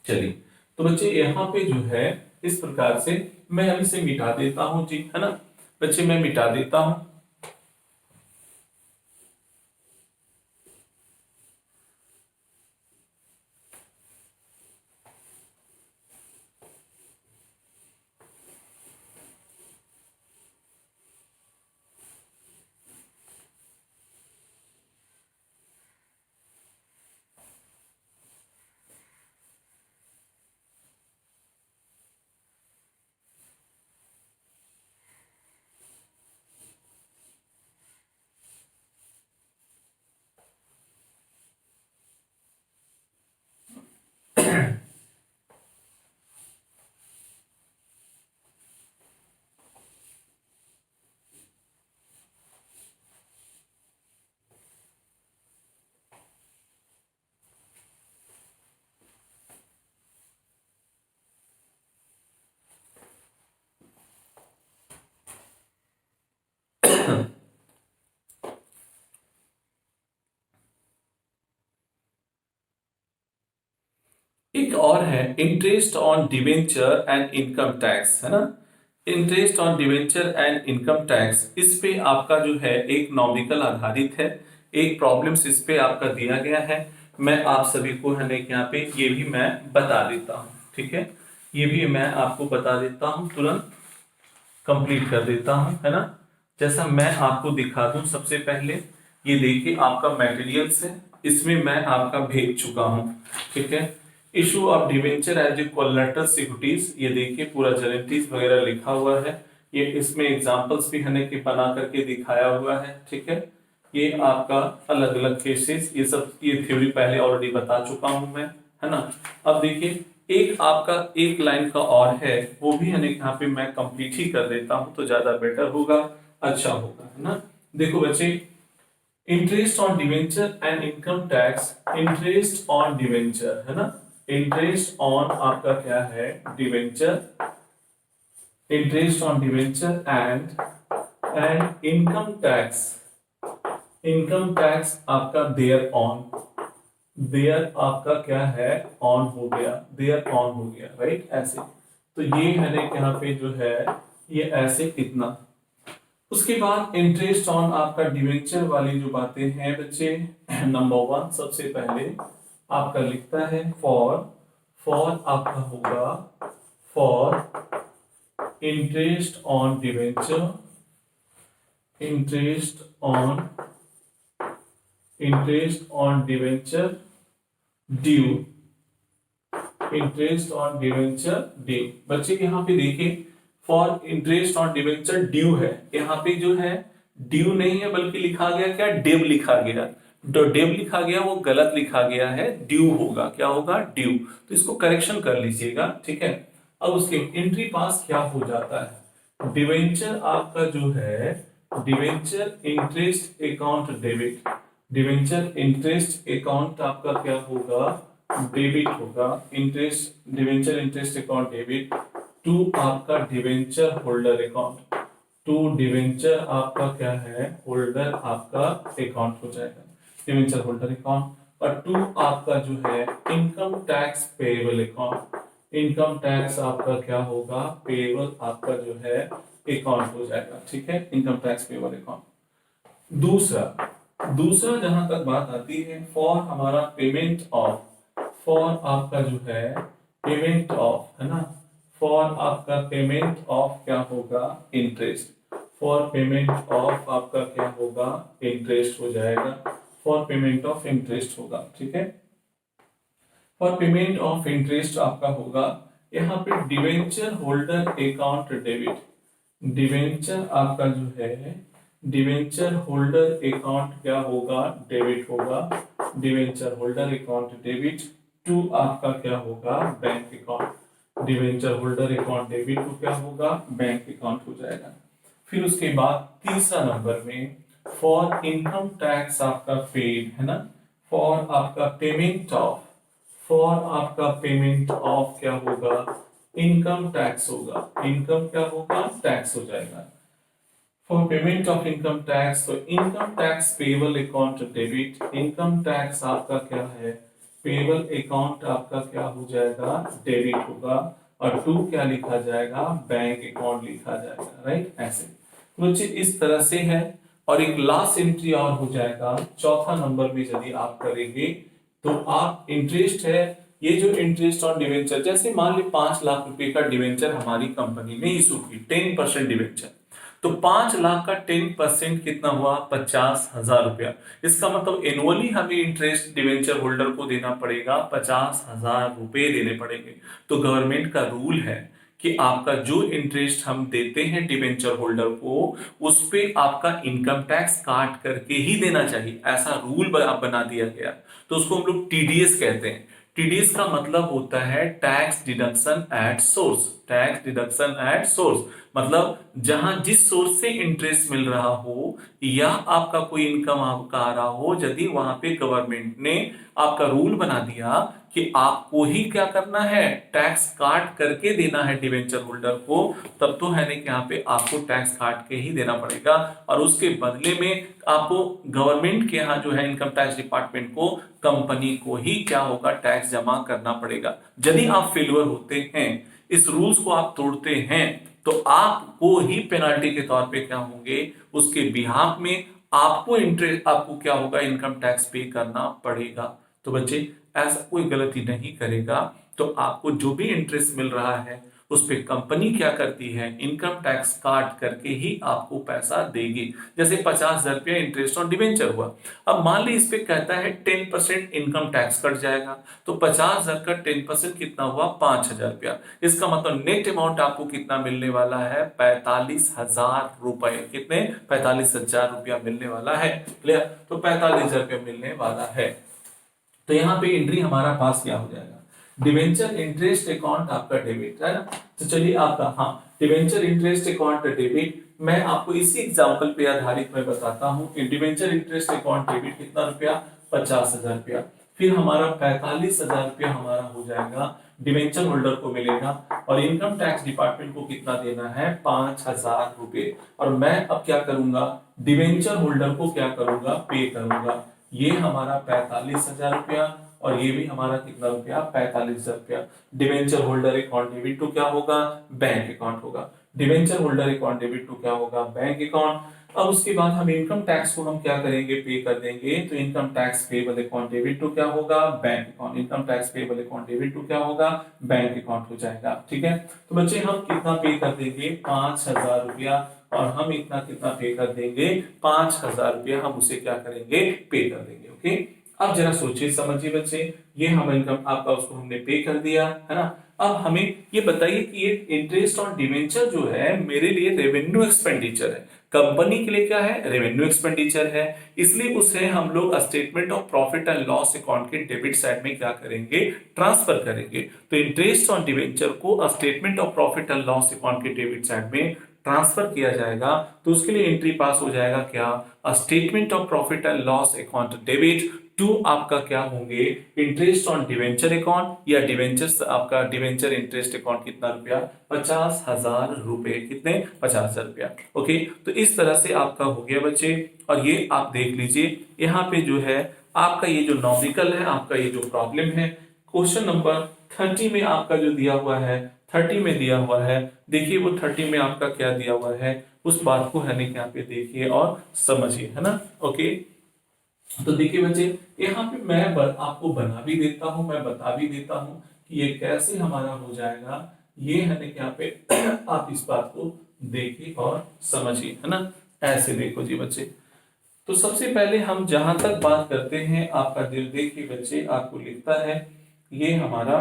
चलिए तो बच्चे यहाँ पे जो है इस प्रकार से मैं अब इसे मिटा देता हूं जी, है ना बच्चे, मैं मिटा देता हूं। एक और है interest on debenture and income tax, है ना। Interest on debenture and income tax, इस पे आपका जो है एक नॉमिकल आधारित है, एक प्रॉब्लम्स इस पे आपका दिया गया है। मैं आप सभी को है ना यहाँ पे ये भी मैं बता देता हूँ, ठीक है। ये भी मैं आपको बता देता हूँ, तुरंत कंप्लीट कर देता हूँ, है ना। जैसा मैं आपको दिखा दूं, सबसे पहले ये देखिए आपका मटेरियल्स है, इसमें मैं आपका भेज चुका हूँ, ठीक है। Issue of debenture as a collateral securities, ये देखिए पूरा गारंटीज वगैरह लिखा हुआ है, ये इसमें एग्जांपल्स भी है कि बना करके दिखाया हुआ है, ठीक है। ये आपका अलग अलग केसेस, ये सब ये थ्योरी पहले ऑलरेडी बता चुका हूं मैं, है ना। अब देखिए एक आपका एक लाइन का और है, वो भी है यहाँ पे मैं कंप्लीट ही कर देता हूं तो ज्यादा बेटर होगा, अच्छा होगा, है ना। देखो बच्चे, interest on debenture and income tax, interest on debenture, है ना। इंटरेस्ट ऑन आपका क्या है, debenture, interest on debenture and income tax, income tax आपका देयर ऑन, देयर आपका क्या है, ऑन हो गया, देयर ऑन हो गया, राइट, ऐसे। तो ये है यहाँ पे जो है ये ऐसे इतना। उसके बाद इंटरेस्ट ऑन आपका डिवेंचर वाली जो बातें हैं बच्चे, नंबर 1 सबसे पहले आपका लिखता है फॉर आपका होगा for interest on debenture, interest on debenture due, interest on debenture due. बच्चे यहाँ पे देखिए for interest on debenture due है, यहाँ पे जो है ड्यू नहीं है बल्कि लिखा गया क्या, डेब लिखा गया। जो डेब लिखा गया वो गलत लिखा गया है, ड्यू होगा, क्या होगा, ड्यू। तो इसको करेक्शन कर लीजिएगा, ठीक है। अब उसके एंट्री पास क्या हो जाता है, डिवेंचर आपका जो है, debenture interest account debit, debenture interest account आपका क्या होगा, डेबिट होगा, interest debenture interest account debit to आपका debenture holder account, to debenture आपका क्या है, होल्डर आपका अकाउंट हो जाएगा, डिवेंचर होल्डर अकाउंट। और टू आपका जो है income tax payable account, income tax आपका क्या होगा, पेएबल आपका जो है अकाउंट हो जाएगा, ठीक है, इनकम टैक्स पेएबल अकाउंट। दूसरा जहां तक बात आती है फॉर हमारा पेमेंट ऑफ, फॉर आपका जो है पेमेंट ऑफ, है ना, फॉर आपका पेमेंट ऑफ क्या होगा, इंटरेस्ट, फॉर पेमेंट ऑफ आपका क्या होगा, इंटरेस्ट हो जाएगा, फॉर पेमेंट ऑफ इंटरेस्ट होगा, ठीक है। फॉर पेमेंट ऑफ इंटरेस्ट आपका होगा यहाँ पे debenture holder account debit, debenture आपका जो है डिवेंचर होल्डर अकाउंट क्या होगा, डेबिट होगा, debenture holder account debit to आपका क्या होगा, bank account, debenture holder account debit to क्या होगा, बैंक अकाउंट हो जाएगा। फिर उसके बाद तीसरा नंबर में फॉर इनकम टैक्स आपका पेड, है ना, फॉर आपका पेमेंट ऑफ, फॉर आपका पेमेंट ऑफ क्या होगा, इनकम टैक्स होगा, इनकम क्या होगा, टैक्स हो जाएगा। For payment of income tax, तो income tax payable account debit, income tax आपका क्या है, पेबल अकाउंट आपका क्या हो जाएगा, डेबिट होगा, और टू क्या लिखा जाएगा, बैंक अकाउंट लिखा जाएगा, राइट, ऐसे। तो इस तरह से है। और एक लास्ट एंट्री और हो जाएगा चौथा नंबर में, यदि आप करेंगे तो आप इंटरेस्ट है, ये जो इंटरेस्ट ऑन डिवेंचर, जैसे मान ली 5 लाख रुपए का डिवेंचर हमारी कंपनी ने इशू की, 10% डिवेंचर, तो 5 लाख का 10% कितना हुआ, 50,000 रुपया। इसका मतलब एनुअली हमें इंटरेस्ट डिवेंचर होल्डर को देना पड़ेगा, 50,000 रुपए देने पड़ेंगे। तो गवर्नमेंट का रूल है कि आपका जो इंटरेस्ट हम देते हैं डिवेंचर होल्डर को, उस पे आपका इनकम टैक्स काट करके ही देना चाहिए, ऐसा रूल बना दिया गया। तो उसको हम लोग टीडीएस कहते हैं। टीडीएस का मतलब होता है tax deduction at source, tax deduction at source, मतलब जहां जिस सोर्स से इंटरेस्ट मिल रहा हो या आपका कोई इनकम आपका आ रहा हो, यदि वहां पे गवर्नमेंट ने आपका रूल बना दिया कि आपको ही क्या करना है, टैक्स काट करके देना है डिवेंचर होल्डर को, तब तो है ना कि यहाँ पे आपको टैक्स काट के ही देना पड़ेगा, और उसके बदले में आपको गवर्नमेंट के यहाँ जो है इनकम टैक्स डिपार्टमेंट को, कंपनी को ही क्या होगा, टैक्स जमा करना पड़ेगा। यदि आप फेल्यूर होते हैं, इस रूल्स को आप तोड़ते हैं, तो आपको ही पेनाल्टी के तौर पे क्या होंगे, उसके बिहाफ में आपको इंटरेस्ट, आपको क्या होगा, इनकम टैक्स पे करना पड़ेगा। तो बच्चे ऐसा कोई गलती नहीं करेगा, तो आपको जो भी इंटरेस्ट मिल रहा है उस पे कंपनी क्या करती है, इनकम टैक्स काट करके ही आपको पैसा देगी। जैसे 50,000 रुपया इंटरेस्ट ऑन डिवेंचर हुआ, अब मान ली इस पे कहता है 10% इनकम टैक्स कट जाएगा, तो 50,000 का 10% कितना हुआ, 5,000 रुपया। इसका मतलब नेट अमाउंट आपको कितना मिलने वाला है, 45,000 रुपए। कितने, 45,000 रुपया मिलने वाला है। क्लियर, तो 45,000 रुपया मिलने वाला है। तो यहाँ पे एंट्री हमारा पास क्या हो जाएगा, डिवेंचर इंटरेस्ट अकाउंट आपका डेबिट है ना। तो चलिए आपका, हाँ, डिवेंचर इंटरेस्ट अकाउंट डेबिट, मैं आपको इसी एग्जांपल पे आधारित मैं बताता हूँ। डिवेंचर इंटरेस्ट अकाउंट डेबिट कितना रुपया, 50,000 रुपया। फिर हमारा 45,000 रुपया हमारा हो जाएगा, डिवेंचर होल्डर को मिलेगा, और इनकम टैक्स डिपार्टमेंट को कितना देना है, 5,000 रुपए। और मैं अब क्या करूंगा, डिवेंचर होल्डर को क्या करूंगा, पे करूंगा। ये हमारा 45,000 रुपया, और ये भी हमारा कितना रुपया, 45,000 रुपया। Debenture holder account debit to क्या होगा, बैंक अकाउंट होगा। Debenture holder account debit to क्या होगा, बैंक अकाउंट। अब उसके बाद हम इनकम टैक्स को हम क्या करेंगे, पे कर देंगे। तो income tax payable account debit to क्या होगा, bank account. Income tax payable account debit to क्या होगा, बैंक अकाउंट हो जाएगा। ठीक है, तो बच्चे हम कितना पे कर देंगे, 5,000 रुपया, और हम इतना कितना पे कर देंगे, 5,000 रुपया हम उसे क्या करेंगे, पे कर देंगे। ओके, अब जरा सोचिए समझिए बच्चे, ये हम इनकम आपका उसको हमने पे कर दिया है ना। अब हमें ये बताइए कि ये इंटरेस्ट ऑन डिवेंचर जो है मेरे लिए रेवेन्यू एक्सपेंडिचर है, कंपनी के लिए क्या है, रेवेन्यू एक्सपेंडिचर है, इसलिए उसे हम लोग statement of profit and loss account के डेबिट साइड में क्या करेंगे, ट्रांसफर करेंगे। तो इंटरेस्ट ऑन डिवेंचर को statement of profit and loss account के डेबिट साइड में ट्रांसफर किया जाएगा। तो उसके लिए एंट्री पास हो जाएगा क्या, statement of profit and loss account debit to आपका क्या होंगे, इंटरेस्ट ऑन डिवेंचर अकाउंट, या डिवेंचर आपका डिवेंचर इंटरेस्ट अकाउंट कितना रुपया, 50,000 रुपए। कितने, 50,000 रुपया। ओके, तो इस तरह से आपका हो गया बच्चे। और ये आप देख लीजिए यहाँ पे जो है आपका ये जो नॉमिकल है, आपका ये जो प्रॉब्लम है, क्वेश्चन नंबर 30 में आपका जो दिया हुआ है, 30 में दिया हुआ है, देखिए वो 30 में आपका क्या दिया हुआ है, उस बात को है यहाँ पे देखिए और समझिए, है ना। ओके, तो देखिए बच्चे, यहाँ पे मैं आपको बना भी देता हूं, मैं बता भी देता हूं कि ये कैसे हमारा हो जाएगा। ये है ना यहाँ पे आप इस बात को देखिए और समझिए, है ना। ऐसे देखो जी बच्चे, तो सबसे पहले हम जहां तक बात करते हैं, आपका दिल देखिए बच्चे, आपको लिखता है ये हमारा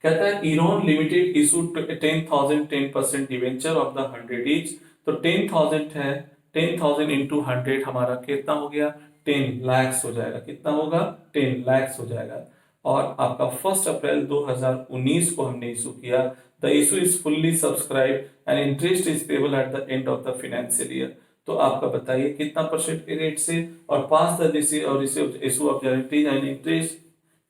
कहता है ईरोन limited issue 10,000 10% debenture of the 100 each. तो 10,000 है, 10,000 इंटू 100 हमारा कितना हो गया, 10 लाख हो जाएगा। कितना होगा, 10 लाख हो जाएगा। और आपका 1 अप्रैल 2019 को हमने इशू किया। The issue is fully subscribe and interest is payable at the end of the financial year. तो आपका बताइए कितना परसेंट के रेट से, और pass the issue of guarantee and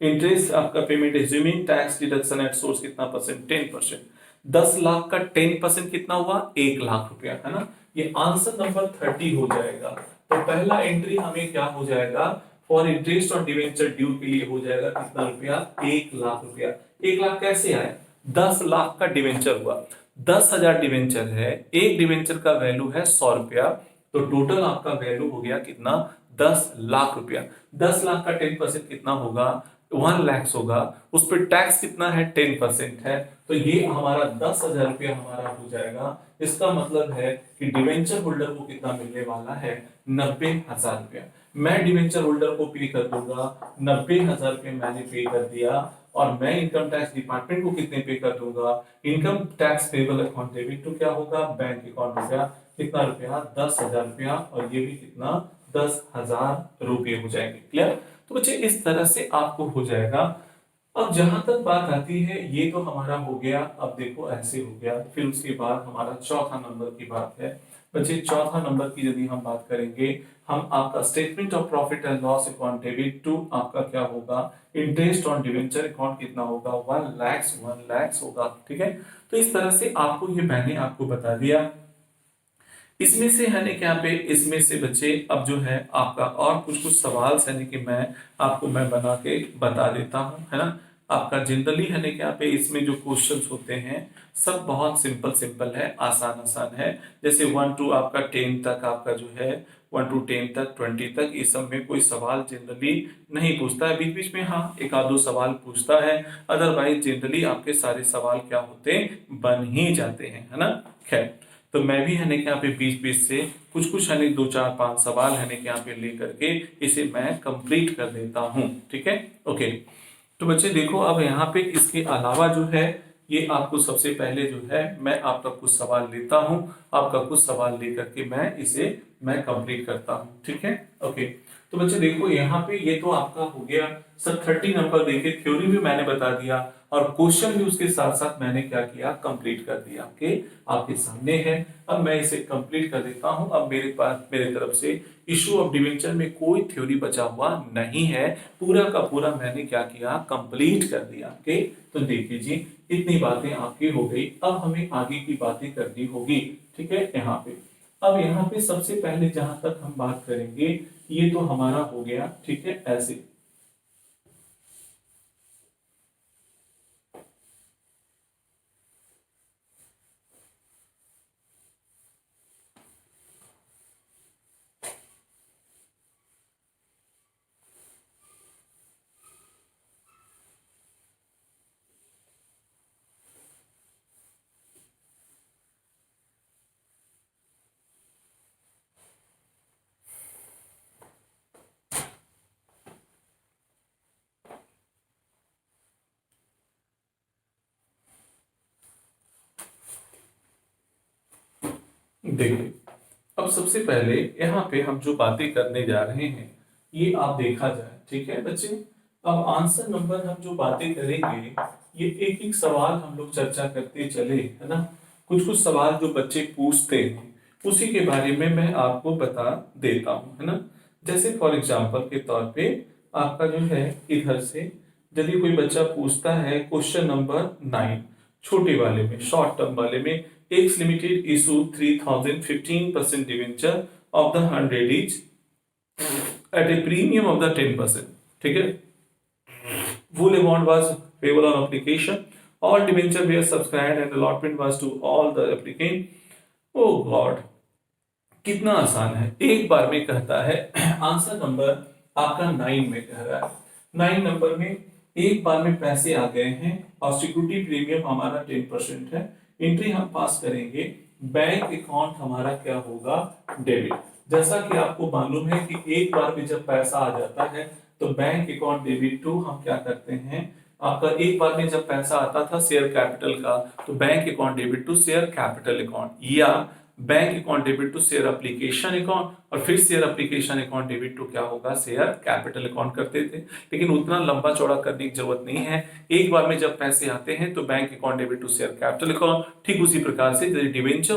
interest आपका payment assuming tax deduction at source कितना percent, 10%। 10 lakh का 10% कितना हुआ, 1 लाख रुपया, है ना। ये आंसर नंबर 30 हो जाएगा। तो पहला एंट्री हमें क्या हो जाएगा, for interest on debenture due के लिए हो जाएगा कितना रुपया, 1 लाख रुपया। 1 लाख कैसे आए, 10 लाख का डिवेंचर हुआ, 10,000 डिवेंचर है, एक डिवेंचर का वैल्यू है 100 रुपया, तो टोटल आपका वैल्यू हो गया कितना, 10 लाख रुपया। 10 लाख का 10% कितना होगा, 1 लाख होगा। उस पर टैक्स कितना है, 10% है। तो ये हमारा 10,000 रुपया हमारा हो जाएगा। इसका मतलब है कि डिवेंचर होल्डर को कितना मिलने वाला है, 90,000 रुपया। मैं डिवेंचर होल्डर को पे कर दूंगा, 90,000 रुपये मैंने पे कर दिया। और मैं इनकम टैक्स डिपार्टमेंट को कितने पे कर दूंगा, income tax payable account debit to क्या होगा, बैंक अकाउंट होगा कितना रुपया, 10,000 रुपया। और ये भी कितना, 10,000 रुपये हो जाएंगे। क्लियर। तो बच्चे इस तरह से आपको हो जाएगा। अब जहां तक बात आती है, ये तो हमारा हो गया। अब देखो ऐसे हो गया, फिर उसके बाद हमारा चौथा नंबर की बात है बच्चे। चौथा नंबर की यदि हम बात करेंगे, हम आपका statement of profit and loss account debit to आपका क्या होगा, इंटरेस्ट ऑन डिवेंचर अकाउंट कितना होगा, 1 लाख होगा। ठीक है, तो इस तरह से आपको ये मैंने आपको बता दिया। इसमें से है ना क्या पे, इसमें से बच्चे अब जो है आपका और कुछ कुछ सवाल है कि मैं बना के बता देता हूँ, है ना। आपका जनरली है ना क्या पे, इसमें जो क्वेश्चंस होते हैं सब बहुत सिंपल सिंपल है, आसान आसान है। जैसे 1 टू आपका 10 तक, आपका जो है 1 टू 10 तक, 20 तक, इस सब में कोई सवाल जनरली नहीं पूछता है। बीच बीच में हाँ एक आध दो सवाल पूछता है, अदरवाइज जनरली आपके सारे सवाल क्या होते हैं, बन ही जाते हैं, है ना। खैर, तो मैं भी है ना कि यहाँ पे बीच बीच से कुछ कुछ है ना 2 4 5 सवाल है ना कि यहाँ पे लेकर के इसे मैं कंप्लीट कर देता हूँ। ठीक है, ओके। तो बच्चे देखो, अब यहाँ पे इसके अलावा जो है, ये आपको सबसे पहले जो है मैं आपका कुछ सवाल लेता हूँ, आपका कुछ सवाल लेकर के मैं कंप्लीट करता हूँ। ठीक है, ओके। तो बच्चे देखो यहाँ पे ये तो आपका हो गया सर 30 नंबर देके, थ्योरी भी मैंने बता दिया और क्वेश्चन भी उसके साथ साथ मैंने क्या किया, कंप्लीट कर दिया। आपके सामने है। अब मैं इसे कंप्लीट कर देता हूं। अब मेरे पास मेरे तरफ से इशू ऑफ डिवेंचर में कोई थ्योरी बचा हुआ नहीं है, पूरा का पूरा मैंने क्या किया, कंप्लीट कर दिया। तो देखिए जी, इतनी बातें आपकी हो गई। अब हमें आगे की बातें करनी होगी। ठीक है, यहाँ पे अब यहाँ पे सबसे पहले जहां तक हम बात करेंगे, ये तो हमारा हो गया। ठीक है, ऐसे देखिए, अब सबसे पहले यहाँ पे हम जो बातें करने जा रहे हैं, ये आप देखा जाए। ठीक है बच्चे, अब आंसर नंबर हम जो बातें करेंगे, ये एक एक सवाल हम लोग चर्चा करते चले, है ना। कुछ कुछ सवाल जो बच्चे पूछते हैं उसी के बारे में मैं आपको बता देता हूँ, है ना। जैसे फॉर एग्जाम्पल के तौर पे आपका जो है इधर से, यदि कोई बच्चा पूछता है क्वेश्चन नंबर 9, छोटे वाले में, शॉर्ट टर्म वाले में, X Limited issue 3015% debenture of the 100 each at a premium of the 10%. ठीक है, full amount was payable on application. All debenture were subscribed and allotment was to all the applicant. Oh God, कितना आसान है, एक बार में कहता है। Answer number आपका 9 में कह रहा है, 9 नंबर में एक बार में पैसे आ गए हैं और सिक्योरिटी प्रीमियम हमारा 10% है। एंट्री हम पास करेंगे, बैंक अकाउंट हमारा क्या होगा, डेबिट। जैसा कि आपको मालूम है कि एक बार में जब पैसा आ जाता है तो बैंक अकाउंट डेबिट टू हम क्या करते हैं, आपका एक बार में जब पैसा आता था शेयर कैपिटल का, तो bank account debit to share capital account, या bank account debit to share application account, और फिर share application account debit to क्या होगा, शेयर कैपिटल अकाउंट करते थे। लेकिन उतना लंबा चौड़ा करने की जरूरत नहीं है, एक बार में जब पैसे आते हैं तो bank account debit to share capital account. ठीक उसी प्रकार से यदि डिवेंचर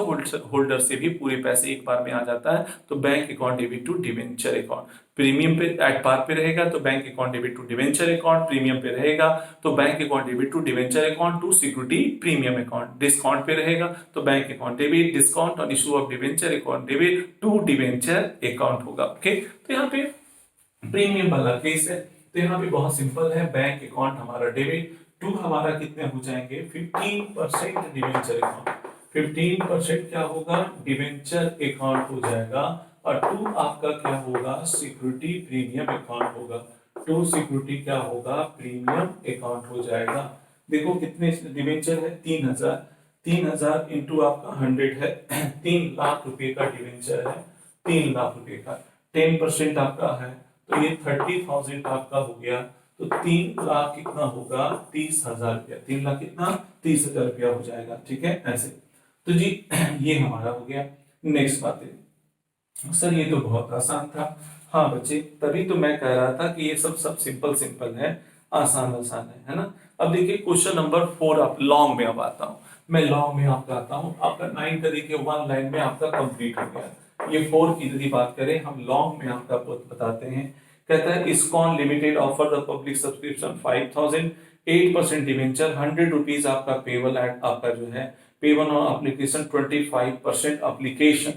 होल्डर से भी पूरे पैसे एक बार में आ जाता है तो bank account debit to debenture account. Premium पे एट पार पे रहेगा तो bank account debit to debenture account, premium पे रहेगा तो bank account debit to debenture account to security premium account, discount पे रहेगा तो bank account debit discount on issue of debenture account debit to debenture account होगा। Okay, तो यहाँ पे प्रीमियम वाला केस है, तो यहाँ पे बहुत सिंपल है, बैंक अकाउंट हमारा डेबिट टू हमारा कितने हो जाएंगे, 15% डिवेंचर अकाउंट, 15% क्या होगा, डिवेंचर अकाउंट हो जाएगा, और टू आपका क्या होगा, सिक्योरिटी प्रीमियम अकाउंट होगा। टू सिक्योरिटी क्या होगा, प्रीमियम अकाउंट हो जाएगा। देखो कितने डिवेंचर है, 3000, 3000 इंटू आपका 100 है, 3 लाख रुपए का डिवेंचर है, 3 लाख रुपए का, 10% आपका है तो ये 30,000 आपका हो गया। तो 3 लाख कितना होगा, 30,000 रुपया, 3 लाख कितना, 30,000 रुपया हो जाएगा। ठीक है, ऐसे। तो जी ये हमारा हो गया। नेक्स्ट बात है सर, ये तो बहुत आसान था। हाँ बच्चे, तभी तो मैं कह रहा था कि ये सब सब सिंपल सिंपल है। आसान आसान है ना। अब देखिए क्वेश्चन नंबर 4, आप लॉन्ग में अब आता हूँ मैं, लॉन्ग में आपका आता हूँ। आपका 9 का देखिए 1 लाइन में आपका कंप्लीट हो गया। ये 4 की यदि बात करें हम लॉन्ग में आपका बताते हैं। कहता है ISKCON limited offer the public subscription 5000 8% debenture 100 rupees आपका पेबल एट आपका जो है पेबल ऑन एप्लीकेशन 25% एप्लीकेशन।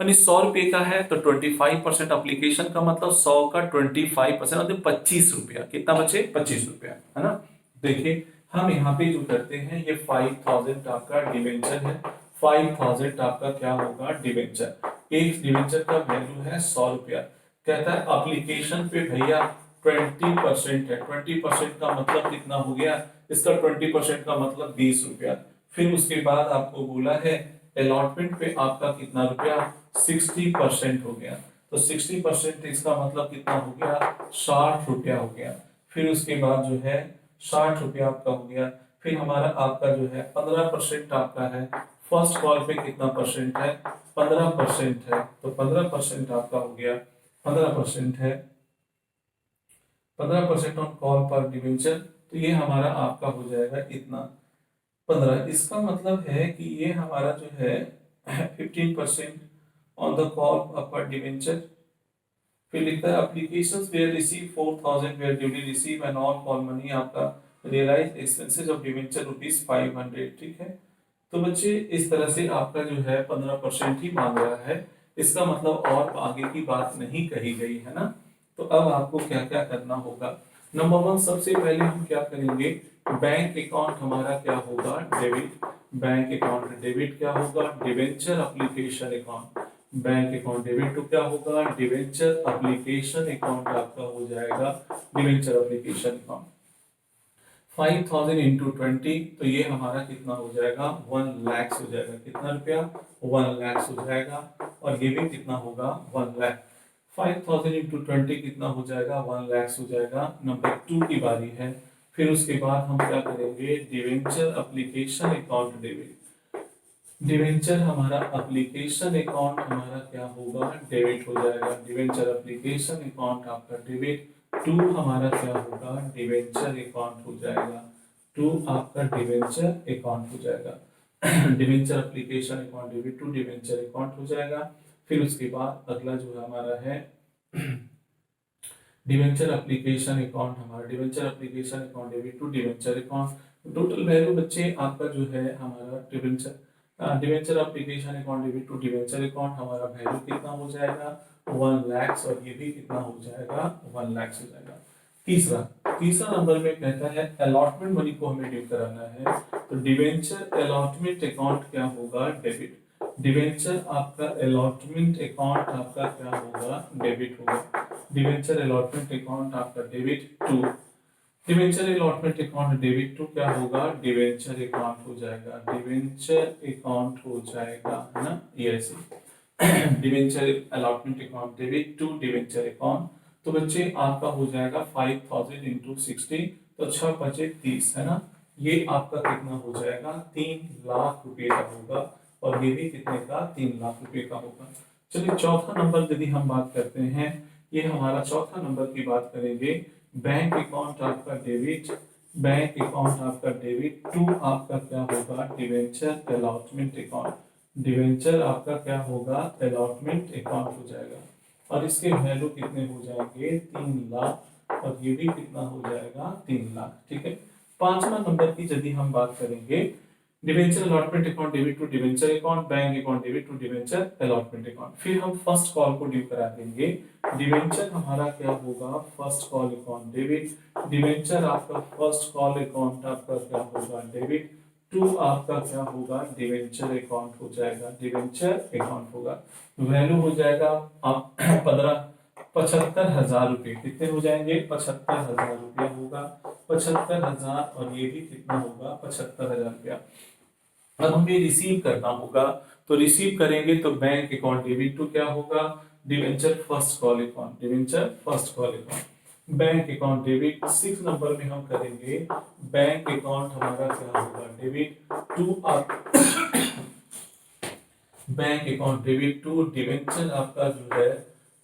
यानी 100 रुपए का है तो 25% एप्लीकेशन का मतलब 100 का 25% मतलब 25 रुपया। कितना बचे? 25 रुपया, है ना। देखिए हम यहाँ पे जो करते हैं ये 5000 आपका डिवेंचर है। 5000 आपका क्या होगा? डिवेंचर। एक डिवेंचर का वैल्यू है 100 रुपया। कहता है एप्लीकेशन पे भैया 20% है। 20% का मतलब कितना हो गया? इसका 20% का मतलब 20 रुपया। फिर उसके बाद आपको बोला है अलॉटमेंट पे आपका कितना रुपया? 60% हो गया। तो 60% इसका मतलब कितना हो गया? 60 रुपया हो गया। फिर उसके बाद जो है 60 रुपया आपका हो गया। फिर हमारा आपका जो है 15% आपका है। फर्स्ट कॉल पे कितना परसेंट है? 15% है। तो 15% आपका हो गया, 15% है, 15% ऑन कॉल पर डिवेंचर। तो ये हमारा आपका हो जाएगा इतना 15। इसका मतलब है कि ये हमारा जो है 15% ऑन द कॉल पर डिवेंचर। फिर लिखता है applications were receive 4000 were duly receive and on call money आपका realise expenses of debenture rupees 500। ठीक है। तो बच्चे इस तरह से आपका जो है 15% ही मांग रहा है। इसका मतलब और आगे की बात नहीं कही गई है ना। तो अब आपको क्या क्या करना होगा? नंबर 1 सबसे पहले हम क्या करेंगे? बैंक अकाउंट हमारा क्या होगा? डेबिट। बैंक अकाउंट डेबिट क्या होगा? Debenture application account. Bank account debit तो क्या होगा? डिवेंचर एप्लीकेशन अकाउंट आपका हो जाएगा डिवेंचर एप्लीकेशन अकाउंट। 5000 इंटू 20 तो ये हमारा कितना हो जाएगा? 1 लाख हो जाएगा। कितना रुपया? 1 लाख हो जाएगा। और ये भी कितना होगा? 1 लाख। 5000 इंटू 20 कितना हो जाएगा? 1 लाख हो जाएगा। नंबर 2 की बारी है। फिर उसके बाद हम क्या करेंगे? Debenture application account debit. Debenture हमारा एप्लीकेशन अकाउंट हमारा क्या होगा? डेबिट हो जाएगा। डिवेंचर एप्लीकेशन अकाउंट आपका डेबिट। 2 हमारा क्या होगा? डिवेंचर अकाउंट हो जाएगा। 2 आपका डिवेंचर अकाउंट हो जाएगा। Debenture application account debit 2 debenture account हो जाएगा। फिर उसके बाद अगला जो हमारा है डिवेंचर एप्लीकेशन अकाउंट हमारा debenture application account debit to debenture account. Total value बच्चे आपका जो है हमारा debenture application account debit to debenture account हमारा वैल्यू कितना हो जाएगा? 1 लाख। और ये भी कितना हो जाएगा? 1 लाख हो जाएगा। तीसरा तीसरा नंबर में कहता है अलॉटमेंट मनी को हमें ड्यू कराना है। तो डिवेंचर अलॉटमेंट अकाउंट क्या होगा? डेबिट। डिवेंचर आपका अलॉटमेंट अकाउंट आपका क्या होगा? डेबिट होगा। डिवेंचर अलॉटमेंट अकाउंट आपका debit to debenture allotment account debit to क्या होगा? डिवेंचर अकाउंट हो जाएगा। डिवेंचर अकाउंट हो जाएगा, है ना। ये ऐसे debenture allotment account debit to debenture account. तो बच्चे आपका हो जाएगा 5000 इंटू 60 तो 6 बचे 30, है ना। ये आपका कितना हो जाएगा? 3 लाख रुपए का होगा। और ये भी कितने का? 3 लाख रुपए का होगा। चलिए चौथा नंबर यदि हम बात करते हैं, ये हमारा चौथा नंबर की बात करेंगे। बैंक अकाउंट आपका डेबिट। बैंक अकाउंट आपका डेबिट टू आपका क्या होगा? Debenture allotment account. डिवेंचर आपका क्या होगा? अलॉटमेंट अकाउंट हो जाएगा। और इसके वैल्यू कितने हो जाएंगे? 3 लाख। और ये भी कितना हो जाएगा? 3 लाख। ठीक है। पांचवा नंबर की यदि हम बात करेंगे debenture allotment account debit to debenture account bank account debit to debenture allotment account. फिर हम फर्स्ट कॉल को ड्यू करा देंगे। डिवेंचर हमारा क्या होगा? First call account debit. Debenture आपका फर्स्ट कॉल अकाउंट आपका क्या होगा? डेबिट टू आपका क्या होगा? डिवेंचर अकाउंट हो जाएगा। डिवेंचर अकाउंट होगा। वैल्यू हो जाएगा आप 75,000 रुपये। कितने हो जाएंगे? 75,000 रुपया होगा। 75,000 और ये भी कितना होगा? 75,000 रुपया। अब हमें रिसीव करना होगा। तो रिसीव करेंगे तो बैंक अकाउंट डेबिट टू क्या होगा? Debenture first call account. Debenture first call account bank account debit 6 number में हम करेंगे। बैंक अकाउंट हमारा क्या होगा? डेबिट टू आप bank account debit to debenture आपका जो है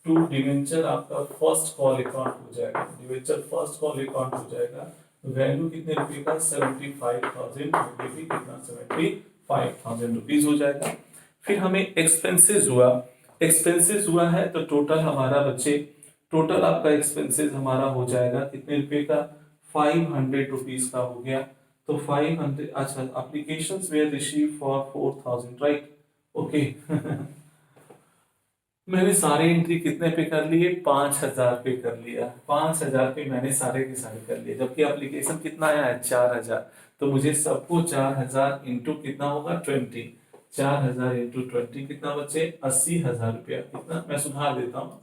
टू डिवेंचर आपका फर्स्ट कॉल अकाउंट हो जाएगा, डिवेंचर फर्स्ट कॉल अकाउंट हो जाएगा। वैल्यू कितने रुपए का 75,000, ये भी कितना 75,000 रुपीज हो जाएगा। फिर हमें एक्सपेंसेस हुआ, एक्सपेंसेस हुआ है तो टोटल हमारा बच्चे, टोटल आपका एक्सपेंसेस हमारा हो जाएगा कितने रुपए का 500 रुपीज का हो गया। तो 500, अच्छा applications were received for 4,000 right, okay. मैंने सारे एंट्री कितने पे कर लिए, 5,000 पे कर लिया, 5,000 पे मैंने सारे के सारे कर लिए, जबकि एप्लीकेशन कितना आया है 4,000। तो मुझे सबको 4,000 इंटू कितना होगा 20, 4,000 इंटू 20 कितना बचे 80,000 रुपया, कितना मैं सुधार देता हूँ,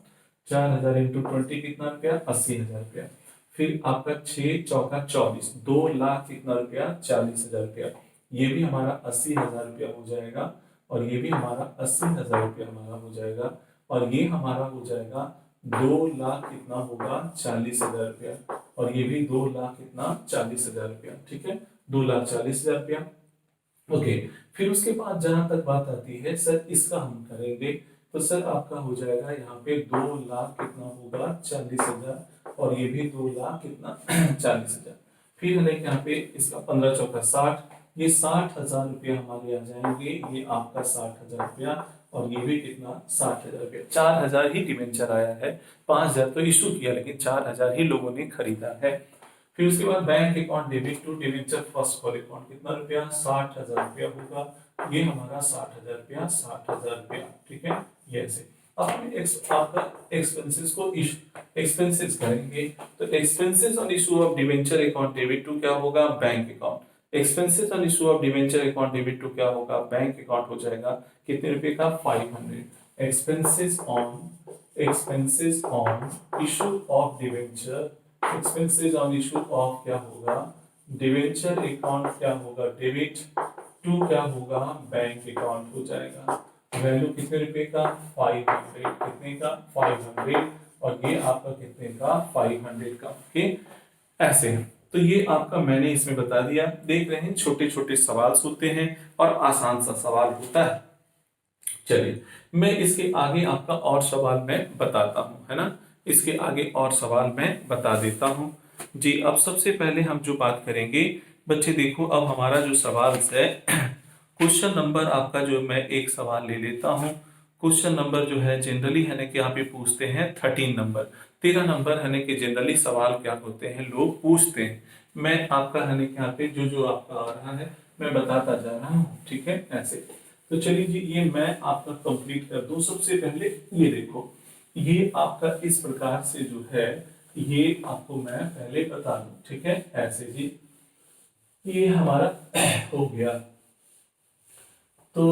4,000 इंटू 20 कितना रुपया 80,000 रुपया। फिर आपका 6 चौका 24, 2 लाख कितना रुपया 40,000 रुपया, ये भी हमारा 80,000 रुपया हो जाएगा, और ये भी हमारा 80,000 रुपया हमारा हो जाएगा, और ये हमारा हो जाएगा 2 लाख कितना होगा 40,000 रुपया, और ये भी 2 लाख कितना 40,000 रुपया, ठीक है 2,40,000 रुपया। ओके, फिर उसके बाद जहां तक बात आती है सर इसका हम करेंगे, तो सर आपका हो जाएगा यहाँ पे 2 लाख कितना होगा 40,000, और ये भी 2 लाख कितना 40,000। फिर हमें यहाँ पे इसका 15 चौका 60, ये 60,000 रुपया हमारे आ जाएंगे, ये आपका 60,000 रुपया, और ये भी कितना 60,000 रुपया। 4,000 ही डिवेंचर आया है, 5,000 तो इशू किया, लेकिन 4,000 ही लोगों ने खरीदा है। फिर उसके बाद bank account debit to debenture first call account कितना रुपया 60,000 रुपया होगा, ये हमारा 60,000 रुपया 60,000 रुपया, ठीक है ये ऐसे। अब हम आपका एक्सपेंसेस को एक्सपेंसेस करेंगे, तो expenses on issue of debenture account debit to क्या होगा bank account, expenses on issue of debenture account debit to क्या होगा बैंक अकाउंट हो जाएगा कितने रुपए का 500। Expenses on issue of debenture, expenses on issue of क्या होगा डिवेंचर अकाउंट क्या होगा डेबिट टू क्या होगा बैंक अकाउंट हो जाएगा। वैल्यू कितने रुपए का 500, कितने का 500, और ये आपका कितने का 500 का, ओके ऐसे। तो ये आपका मैंने इसमें बता दिया, देख रहे हैं छोटे छोटे सवाल होते हैं और आसान सा सवाल होता है। चलिए मैं इसके आगे आपका और सवाल मैं बताता हूं, है ना, इसके आगे और सवाल मैं बता देता हूं जी। अब सबसे पहले हम जो बात करेंगे बच्चे देखो, अब हमारा जो सवाल है क्वेश्चन नंबर आपका जो मैं एक सवाल ले लेता हूं। क्वेश्चन नंबर जो है जनरली है ना कि यहाँ पे पूछते हैं 13 नंबर, 13 नंबर है ना कि जनरली सवाल क्या होते हैं लोग पूछते हैं। मैं आपका है ना कि यहाँ पे जो जो आपका आ रहा है मैं बताता जा रहा हूँ, ठीक है ऐसे। तो चलिए जी ये मैं आपका कंप्लीट कर दूं। सबसे पहले ये देखो, ये आपका इस प्रकार से जो है ये आपको मैं पहले बता दूं, ठीक है ऐसे जी। ये हमारा हो गया, तो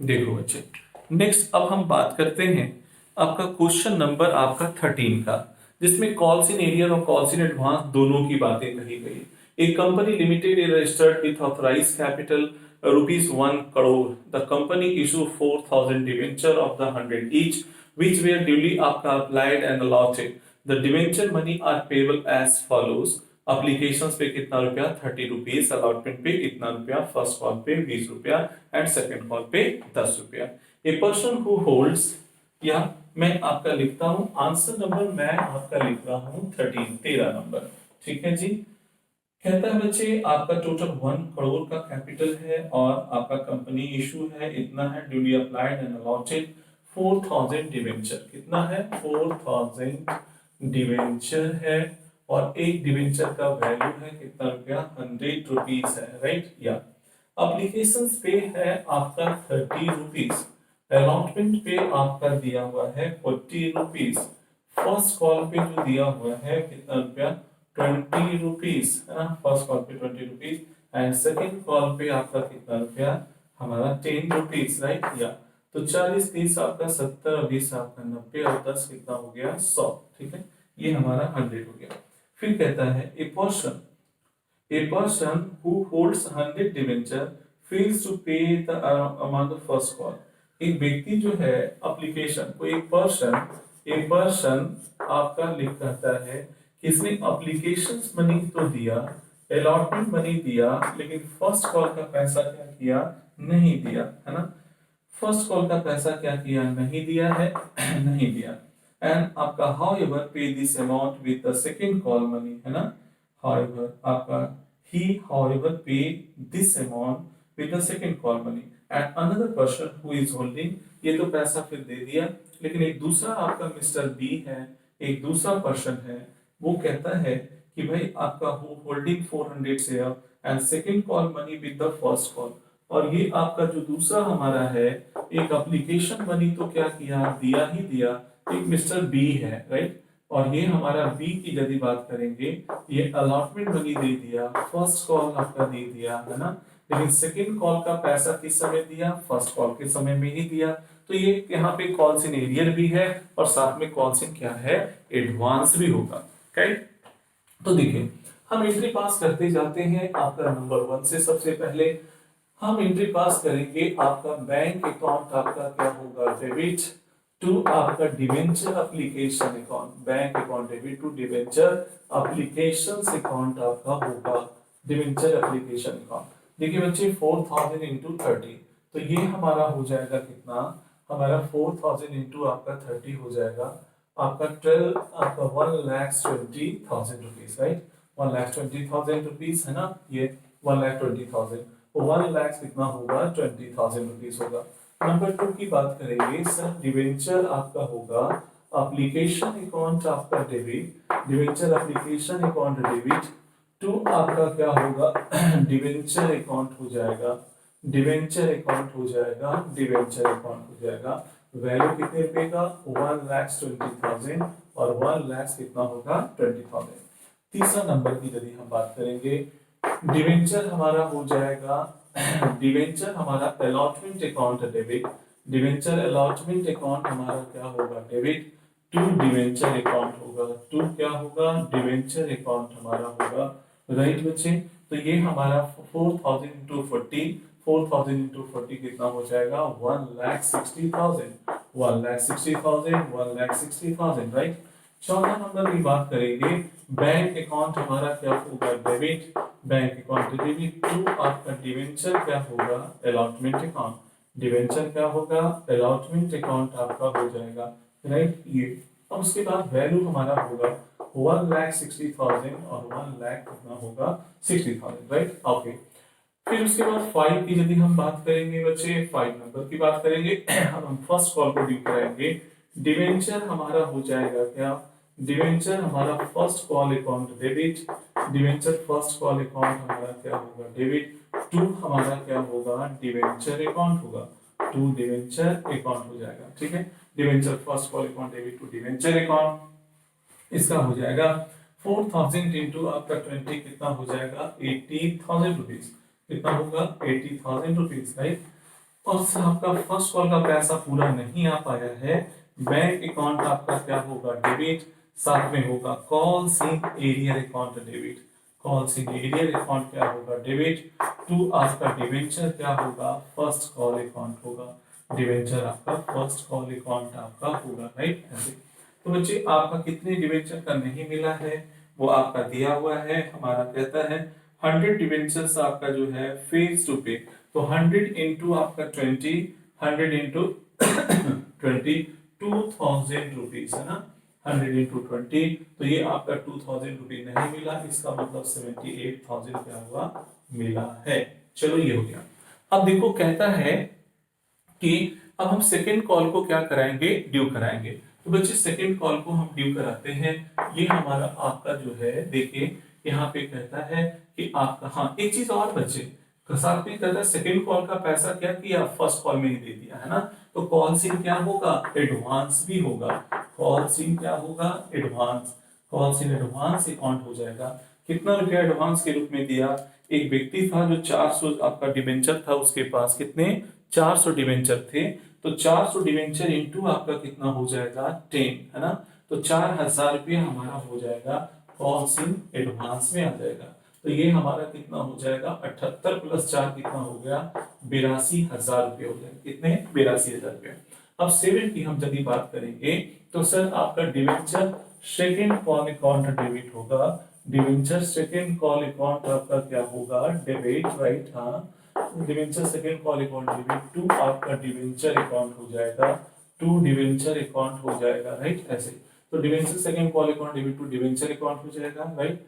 देखो बच्चे नेक्स्ट अब हम बात करते हैं आपका क्वेश्चन नंबर आपका 13 का, जिसमें कॉल्स इन एरियर और कॉल्स इन एडवांस दोनों की बातें कही गई। एक company limited is registered with authorised capital rupees 1 crore, the company issue 4,000 debenture of the 100 each which were duly आपका applied and allotted. The debenture money are payable as follows. Applications पे कितना रुपया 30 रुपीज, अलॉटमेंट पे कितना रुपया, first call पे 20 रुपया and second call पे 10 रुपया। ए पर्सन हु होल्ड्स, या मैं आपका लिखता हूं आंसर नंबर, मैं आपका लिख रहा हूं 13 नंबर, ठीक है जी। कहता है बच्चे आपका टोटल 1 करोड़ का कैपिटल है और आपका कंपनी इशू है इतना है, duly applied and allotted 4,000 debenture, कितना है 4,000 डिवेंचर है, और एक डिवेंचर का वैल्यू है कितना रुपया 100 रुपीज है, राइट। या एप्लीकेशन पे है आपका 30 रुपीज, अलॉटमेंट पे आपका दिया हुआ है 40 रुपीज, फर्स्ट कॉल पे जो दिया हुआ है कितना रुपया 20 रुपीज, है ना, फर्स्ट कॉल पे 20 रुपीज एंड सेकंड कॉल पे आपका कितना रुपया हमारा 10 रुपीज, राइट। या तो 40 30 आपका 70, 20 आपका 90 और 10 कितना हो गया 100, ठीक है ये हमारा 100 हो गया। फिर कहता है a person who holds 100 debenture fails to pay the amount of first call, एक व्यक्ति जो है एप्लीकेशन को एक पर्सन आपका लिख कहता है कि इसने एप्लीकेशन मनी तो दिया, अलॉटमेंट मनी दिया, लेकिन फर्स्ट कॉल का पैसा क्या किया, नहीं दिया, है ना। फर्स्ट कॉल का पैसा क्या किया, नहीं दिया है नहीं दिया। एंड आपका हाउएवर पे this amount with the second call money, है ना। हाउएवर आपका ही हाउएवर पे this amount with the second call money and another person who is holding, ये तो पैसा फिर दे दिया, लेकिन एक दूसरा आपका मिस्टर बी है, एक दूसरा पर्सन है, वो कहता है कि भाई आपका holding 400 share and second call money with the first call, और ये आपका जो दूसरा हमारा है एक एप्लीकेशन मनी तो क्या किया, दिया ही दिया, एक मिस्टर बी है, राइट। और ये हमारा बी की यदि बात करेंगे, ये अलॉटमेंट मनी दे दिया, फर्स्ट कॉल आपका दे दिया, है ना, लेकिन सेकंड कॉल का पैसा किस समय दिया, फर्स्ट कॉल के समय में ही दिया। तो ये यहाँ पे कॉल्स इन एरियर भी है और साथ में कॉल्स इन क्या है, एडवांस भी होगा, राइट। तो देखिए हम एंट्री पास करते जाते हैं। आपका नंबर 1 से सबसे पहले हम एंट्री पास करेंगे, आपका बैंक अकाउंट आपका क्या होगा, डेबिट टू आपका debenture application account, bank account debit to debenture application account आपका होगा, डिवेंचर एप्लीकेशन अकाउंट। देखिए बच्चे 4000 इंटू 30, तो ये हमारा हो जाएगा कितना, हमारा 4000 इंटू आपका 30 हो जाएगा आपका 12 आपका 1,20,000 रुपीज, राइट। 1,20,000 रुपीज, है ना, ये 1,20,000, 1 लाख कितना होगा, 20,000 रुपीज होगा। नंबर 2 की बात करेंगे सर, डिवेंचर आपका होगा एप्लीकेशन अकाउंट आपका debit, debenture application account debit to आपका क्या होगा डिवेंचर अकाउंट हो जाएगा, डिवेंचर अकाउंट हो जाएगा, डिवेंचर अकाउंट हो जाएगा। वैल्यू कितने रुपए का, 1,20,000 और 1 लाख कितना होगा, 20,000। तीसरा नंबर की यदि हम बात करेंगे, डिवेंचर हमारा हो जाएगा डिवेंचर हमारा allotment account debit, debenture allotment account हमारा क्या होगा, डेबिट टू डिवेंचर अकाउंट होगा, टू क्या होगा, डिवेंचर अकाउंट हमारा होगा, राइट बच्चे। तो ये हमारा 4,000 इंटू 40, 4,000 इंटू 40 कितना हो जाएगा, 1,60,000, 1,60,000, 1,60,000, राइट। चौथा नंबर की बात करेंगे, बैंक अकाउंट हमारा क्या होगा, debit, bank account debit to आपका डिवेंचर क्या होगा, अलॉटमेंट अकाउंट, डिवेंचर क्या होगा, अलॉटमेंट अकाउंट आपका हो जाएगा, राइट। ये अब उसके बाद वैल्यू हमारा होगा 1,60,000 और 1 लाख कितना होगा, 60,000, राइट, ओके। फिर उसके बाद 5 की यदि हम बात करेंगे बच्चे, 5 नंबर की बात करेंगे हम फर्स्ट कॉल को ड्यू कराएंगे, डिवेंचर हमारा हो जाएगा क्या, डिवेंचर हमारा first call account debit, debenture first call account हमारा क्या होगा, डेबिट टू हमारा क्या होगा, डिवेंचर अकाउंट होगा, टू डिवेंचर अकाउंट हो जाएगा, ठीक है। Debenture first call account debit to debenture account, इसका हो जाएगा 4,000 इंटू आपका 20 कितना हो जाएगा, 80,000 रुपीज, कितना होगा, 80,000 रुपीज, राइट। और आपका फर्स्ट कॉल का पैसा पूरा नहीं आ पाया है, बैंक अकाउंट आपका क्या होगा, डेबिट, साथ में होगा calls in arrear account debit, calls in arrear account क्या होगा, डेबिट टू आपका डिवेंचर क्या होगा, फर्स्ट कॉल अकाउंट होगा, डिवेंचर आपका फर्स्ट कॉल अकाउंट आपका होगा, राइट। तो बच्चे आपका कितने डिवेंचर का नहीं मिला है वो आपका दिया हुआ है, हमारा कहता है 100 डिवेंचर्स आपका जो है फेज टू पे, तो 100 इंटू आपका 20, 100 इंटू 20 2,000 रुपीज, है ना, 100 इंटू 20, तो ये आपका 2,000 रुपीज नहीं मिला, इसका मतलब 78,000 क्या हुआ, मिला है। चलो ये हो गया। अब देखो कहता है कि अब हम सेकेंड कॉल को क्या कराएंगे, ड्यू कराएंगे। तो बच्चे सेकेंड कॉल को हम ड्यू कराते हैं, ये हमारा आपका जो है देखिए यहाँ पे कहता है कि आपका, हाँ एक चीज और बच्चे साथ में कहता है सेकेंड कॉल का पैसा क्या किया, फर्स्ट कॉल में ही दे दिया, है ना, तो कॉल सिन क्या होगा, एडवांस भी होगा, कॉल सिन क्या होगा, एडवांस, कॉल सिन एडवांस अकाउंट हो जाएगा। कितना रुपया एडवांस के रूप में दिया, एक व्यक्ति था जो 400 आपका डिबेंचर था उसके पास, कितने 400 डिबेंचर थे, तो 400 डिबेंचर इंटू आपका कितना हो जाएगा 10, है ना, तो 4,000 रुपये हमारा हो जाएगा कॉल्स इन एडवांस में आ जाएगा। तो ये हमारा कितना हो जाएगा, 78 प्लस 4 कितना हो गया, 82,000 रुपये हो जाएगा। कितने, 82,000 रुपये। अब 7 की हम यदि बात करेंगे तो सर आपका debenture second call account debit होगा। डिवेंचर सेकेंड कॉल अकाउंट आपका क्या होगा, डेबिट, राइट, हाँ। Debenture second call account debit to आपका डिवेंचर अकाउंट हो जाएगा, टू डिवेंचर अकाउंट हो जाएगा, राइट, ऐसे। तो debenture second call account debit to debenture account हो जाएगा, राइट।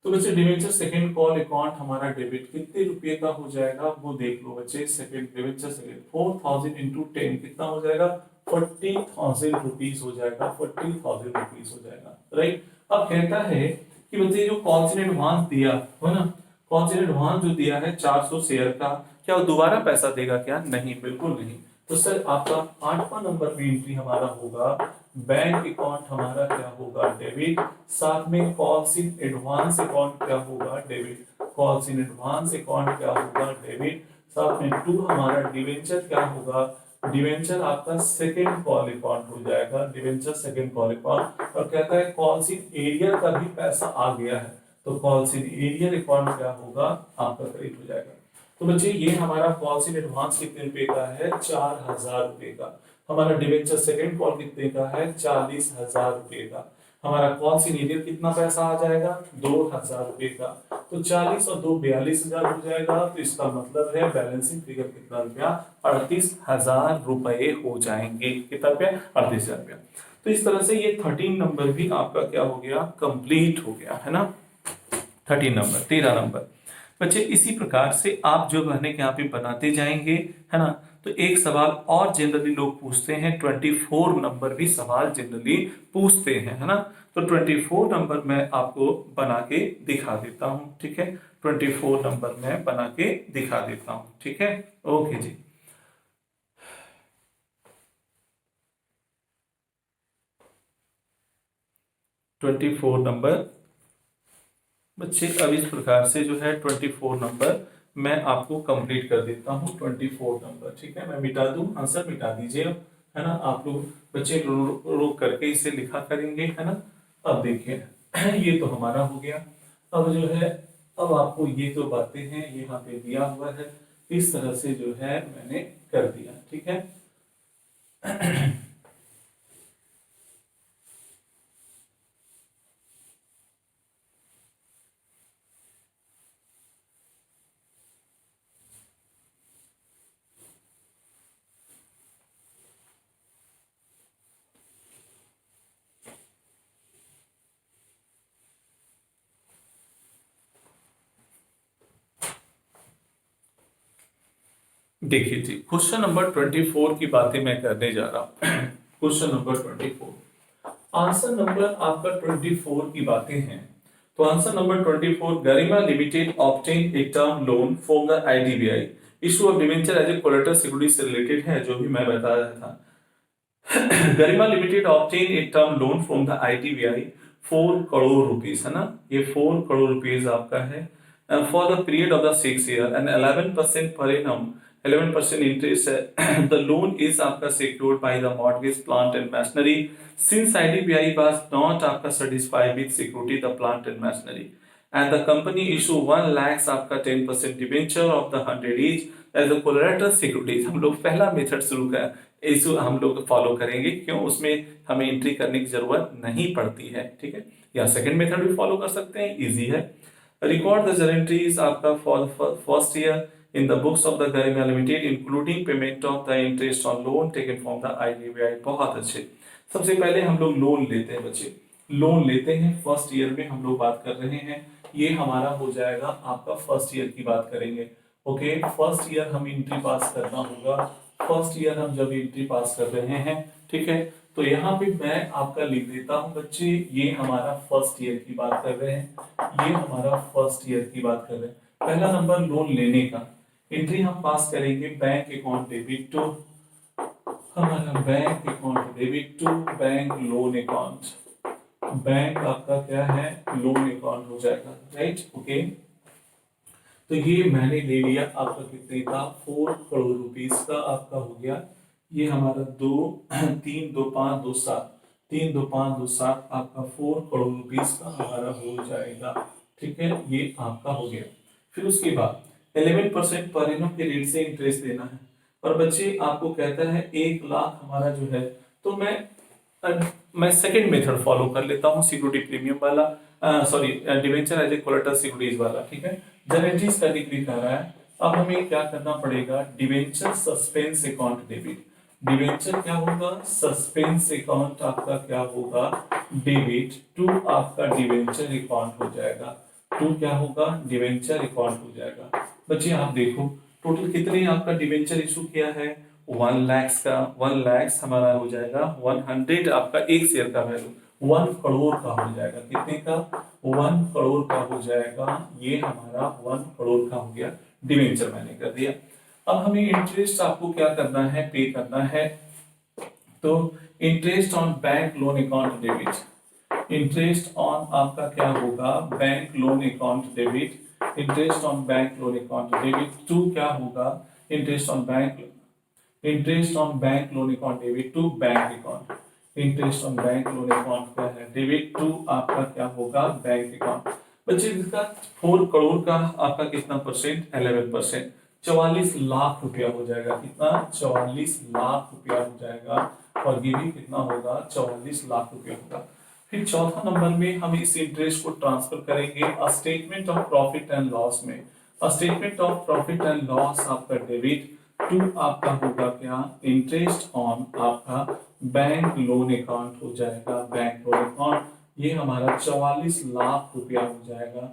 तो बच्चे डिवेंचर सेकेंड कॉल अकाउंट हमारा डेबिट कितने रुपए का हो जाएगा वो देख लो बच्चे। सेकेंड डिवेंचर सेकेंड 4000 इंटू 10 कितना हो जाएगा, 40,000 रुपीज हो जाएगा, 40,000 रुपीज हो जाएगा, राइट। अब कहता है कि बच्चे जो कॉल्स इन एडवांस दिया हो ना, कॉल्स इन एडवांस जो दिया है 400 शेयर का, क्या वो दोबारा पैसा देगा क्या, नहीं, बिल्कुल नहीं। तो सर आपका 8वां नंबर पे एंट्री हमारा होगा, बैंक अकाउंट हमारा क्या होगा, डेबिट, साथ में कॉल्स इन एडवांस अकाउंट क्या होगा, debit, calls in advance account क्या होगा, डेबिट, साथ में टू हमारा डिवेंचर क्या होगा, डिवेंचर आपका सेकेंड कॉल अकाउंट हो जाएगा, डिवेंचर सेकेंड कॉल अकाउंट। और कहता है कॉल्स इन एरियर का भी पैसा आ गया है, तो कॉल्स इन एरियर अकाउंट क्या होगा आपका क्रेडिट हो जाएगा। तो बच्चे ये हमारा कॉल्स इन एडवांस कितने रुपए का है, 4,000 रुपए का। हमारा डिवेंचर सेकंड कॉल कितने का है, 40,000 रुपए का। हमारा कॉल्स इन एरियर कितना पैसा आ जाएगा, 2,000 रुपए का। तो 40 और 2 42,000 हो जाएगा। तो इसका मतलब है बैलेंसिंग फिगर कितना रुपया, 38,000 रुपए हो जाएंगे। कितना रुपया, 38,000 रुपया। तो इस तरह से ये 13 नंबर भी आपका क्या हो गया, कंप्लीट हो गया है ना। 13 नंबर, 13 नंबर बच्चे। इसी प्रकार से आप जो कहने के यहाँ पे बनाते जाएंगे है ना। तो एक सवाल और जनरली लोग पूछते हैं, 24 नंबर भी सवाल जनरली पूछते हैं है ना। तो 24 नंबर मैं आपको बना के दिखा देता हूँ, ठीक है। 24 नंबर मैं बना के दिखा देता हूँ, ठीक है। ओके जी। ट्वेंटी फोर नंबर बच्चे, अब इस प्रकार से जो है 24 नंबर मैं आपको कंप्लीट कर देता हूँ। 24 नंबर, ठीक है। मैं मिटा दूं, आंसर मिटा दीजिए अब, है ना। आप लोग बच्चे रोक करके इसे लिखा करेंगे, है ना। अब देखिए ये तो हमारा हो गया। अब जो है, अब आपको ये जो बातें हैं यहाँ पे दिया हुआ है, इस तरह से जो है मैंने कर दिया, ठीक है। देखिए जी, क्वेश्चन नंबर 24 की बातें मैं करने जा रहा हूं। क्वेश्चन नंबर 24, आंसर नंबर आपका 24 की बातें हैं। तो answer number 24, Garima limited obtain a term loan from the IDBI, issue of debenture as a collateral security से रिलेटेड है, जो भी मैं बता रहा था। Garima limited obtain a term loan from the IDBI 4 crore rupees, है ना। ये 4 करोड़ रुपीस आपका है for the period of the 6 year and 11% पर एनम, 11% इंटरेस्ट है। द लोन इज आपका secured by the mortgage plant and machinery since IDBI was not आपका satisfied with security the plant and machinery and the company issue 1 lakhs आपका 10% debenture of the 100 each as a collateral securities। हम लोग पहला method शुरू कर issue हम लोग follow करेंगे, क्यों, उसमें हमें एंट्री करने की जरूरत नहीं पड़ती है, ठीक है। या सेकंड मेथड भी फॉलो कर सकते हैं, इजी है। रिकॉर्ड द गारंटीज आपका for first year in the books of the Garima limited including payment of the interest on loan taken from the IDBI. बहुत अच्छे। सबसे पहले हम लोग लोन लेते हैं बच्चे, लोन लेते हैं फर्स्ट ईयर में हम लोग बात कर रहे हैं। ये हमारा हो जाएगा आपका फर्स्ट ईयर की बात करेंगे। ओके, फर्स्ट ईयर हम एंट्री पास करना होगा। फर्स्ट ईयर हम जब एंट्री पास कर रहे हैं, ठीक है। तो यहाँ पे मैं आपका लिख देता हूँ बच्चे, ये हमारा फर्स्ट ईयर की बात कर रहे हैं, ये हमारा फर्स्ट ईयर की बात कर रहे हैं। पहला नंबर लोन लेने का, एंट्री हम पास करेंगे बैंक अकाउंट डेबिट टू, हमारा bank account debit to bank loan account, bank आपका क्या है, लोन अकाउंट हो जाएगा, राइट। ओके, तो ये मैंने ले लिया आपका कितने का, 4 करोड़ रुपीस का आपका हो गया। ये हमारा 2 3 2 5 2 7, 3 2 5 2 7 आपका 4 करोड़ रुपीस का हमारा हो जाएगा, ठीक है, ये आपका हो गया। फिर उसके बाद 11% पर एनम के रेट से इंटरेस्ट देना है। और बच्चे आपको कहता है 1 लाख हमारा जो है, तो मैं सेकंड मेथड फॉलो कर लेता हूँ, सिक्योरिटी प्रीमियम वाला, sorry debenture as a collateral securities वाला। ठीक है, गारंटीज का डिग्री कर रहा है। अब हमें क्या करना पड़ेगा, debenture suspense account debit. Debenture क्या होगा, सस्पेंस अकाउंट आपका क्या होगा, डेबिट टू आपका डिवेंचर अकाउंट हो जाएगा। टू क्या होगा, डिवेंचर अकाउंट हो जाएगा। बच्चे आप देखो टोटल कितने आपका डिवेंचर इशू किया है, 1 लाख का। 1 लाख हमारा हो जाएगा 100, आपका एक शेयर का वैल्यू 1 करोड़ का हो जाएगा। कितने का, 1 करोड़ का हो जाएगा। ये हमारा 1 करोड़ का हो गया, डिवेंचर मैंने कर दिया। अब हमें इंटरेस्ट आपको क्या करना है, पे करना है। तो interest on bank loan account debit, interest on आपका क्या होगा, bank loan account debit. Interest on bank loan account debit to क्या होगा, interest on bank, interest on bank loan account debit to bank account. Interest on bank loan account क्या है, debit to आपका क्या होगा, बैंक अकाउंट। बच्चे इसका 4 करोड़ का आपका कितना परसेंट, 11%, 44 लाख रुपया हो जाएगा। कितना, 44 लाख रुपया हो जाएगा। और ये भी कितना होगा, 44 लाख रुपया होगा। फिर चौथा नंबर में हम इस इंटरेस्ट को ट्रांसफर करेंगे statement of profit and loss में। Statement of profit and loss आपका डेबिट टू आपका होगा क्या, इंटरेस्ट ऑन आपका बैंक लोन अकाउंट हो जाएगा। बैंक लोन अकाउंट ये हमारा 44 लाख रुपया हो जाएगा।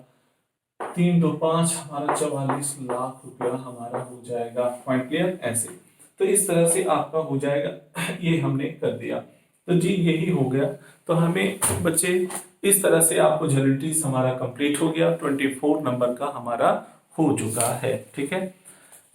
3 2 5 हमारा 44 लाख रुपया हमारा हो जाएगा। पॉइंट क्लियर, ऐसे। तो इस तरह से आपका हो जाएगा। ये हमने कर दिया, तो जी यही हो गया। तो हमें बच्चे इस तरह से आपको जनरलिटीज हमारा कंप्लीट हो गया। 24 नंबर का हमारा हो चुका है। ठीक है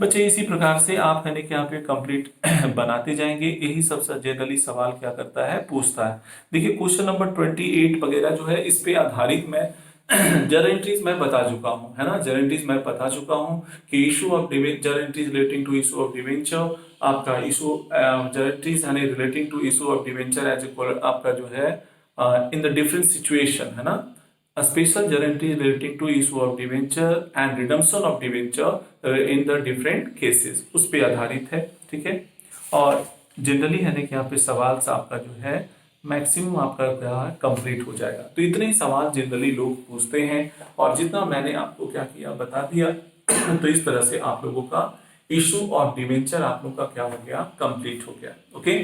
बच्चे, इसी प्रकार से आप है कि यहाँ पे कंप्लीट बनाते जाएंगे। यही सबसे जनरली सवाल क्या करता है, पूछता है। देखिए क्वेश्चन नंबर 28 वगैरह जो है, इस पे आधारित मैं जर्नल एंट्रीज मैं बता चुका हूँ, है ना। जर्नल एंट्रीज मैं बता चुका हूँ कि issue of journal entries relating to issue of debenture, आपका इशू जर्नल एंट्रीज है relating to issue of debenture as a आपका जो है इन द डिफरेंट सिचुएशन, है ना। A special guarantee relating to issue of debenture and redemption of debenture in the different cases, उस पे आधारित है। ठीक है, और जनरली है ना कि यहाँ पे सवाल से आपका जो है मैक्सिमम आपका क्या कंप्लीट हो जाएगा। तो इतने ही सवाल जनरली लोग पूछते हैं, और जितना मैंने आपको क्या किया बता दिया। तो इस तरह से आप लोगों का इशू ऑफ डिवेंचर आप लोगों का क्या हो गया, कंप्लीट हो गया। ओके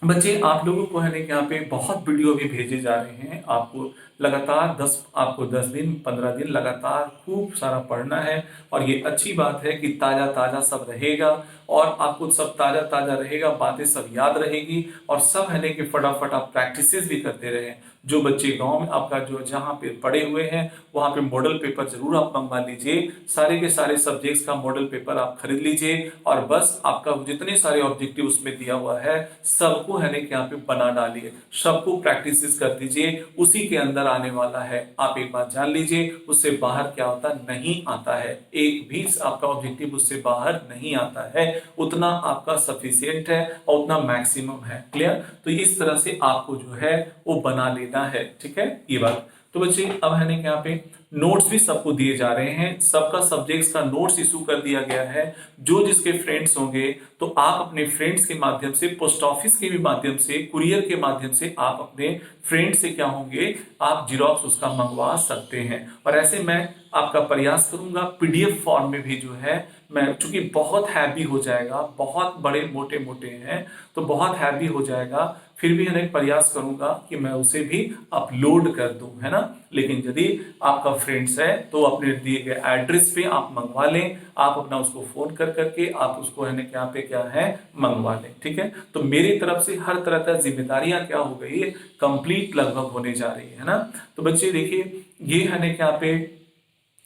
बच्चे, आप लोगों को है ना कि यहाँ पे बहुत वीडियो भी भेजे जा रहे हैं। आपको लगातार 10 दिन 15 दिन लगातार खूब सारा पढ़ना है। और ये अच्छी बात है कि ताज़ा ताज़ा सब रहेगा, और आपको सब ताज़ा ताज़ा रहेगा, बातें सब याद रहेगी, और सब है ना कि फटाफट आप प्रैक्टिसेस भी करते रहें। जो बच्चे गांव में आपका जो जहाँ पे पढ़े हुए हैं वहाँ पे मॉडल पेपर जरूर आप मंगवा लीजिए। सारे के सारे सब्जेक्ट्स का मॉडल पेपर आप खरीद लीजिए, और बस आपका जितने सारे ऑब्जेक्टिव उसमें दिया हुआ है सबको है ना कि यहाँ पे बना डालिए, सबको प्रैक्टिस कर दीजिए। उसी के अंदर आने वाला है। आप एक बात जान लीजिए, उससे बाहर क्या होता नहीं आता है। एक भी आपका ऑब्जेक्टिव उससे बाहर नहीं आता है। उतना आपका सफिशियंट है और उतना मैक्सिमम है। क्लियर, तो इस तरह से आपको जो है वो बना लेना है। ठीक है, ये बात। तो बच्चे अब है ना कि यहाँ पे नोट्स भी सबको दिए जा रहे हैं, सबका सब्जेक्ट्स का नोट्स इशू कर दिया गया है। जो जिसके फ्रेंड्स होंगे तो आप अपने फ्रेंड्स के माध्यम से, पोस्ट ऑफिस के भी माध्यम से, कुरियर के माध्यम से आप अपने फ्रेंड से क्या होंगे, आप जीरोक्स उसका मंगवा सकते हैं। और ऐसे मैं आपका प्रयास करूंगा पीडीएफ फॉर्म में भी जो है मैं, चूंकि बहुत हैवी हो जाएगा, बहुत बड़े मोटे मोटे हैं तो बहुत हैवी हो जाएगा, फिर भी मैं प्रयास करूंगा कि मैं उसे भी अपलोड कर दूं, है ना। लेकिन यदि आपका फ्रेंड्स है तो अपने दिए गए एड्रेस पे आप मंगवा लें। आप अपना उसको फोन कर करके आप उसको है ना क्या पे क्या है मंगवा लें। ठीक है, तो मेरी तरफ से हर तरह का जिम्मेदारियां क्या हो गई है, कंप्लीट लगभग होने जा रही है ना। तो बच्चे देखिए, ये है ना क्या पे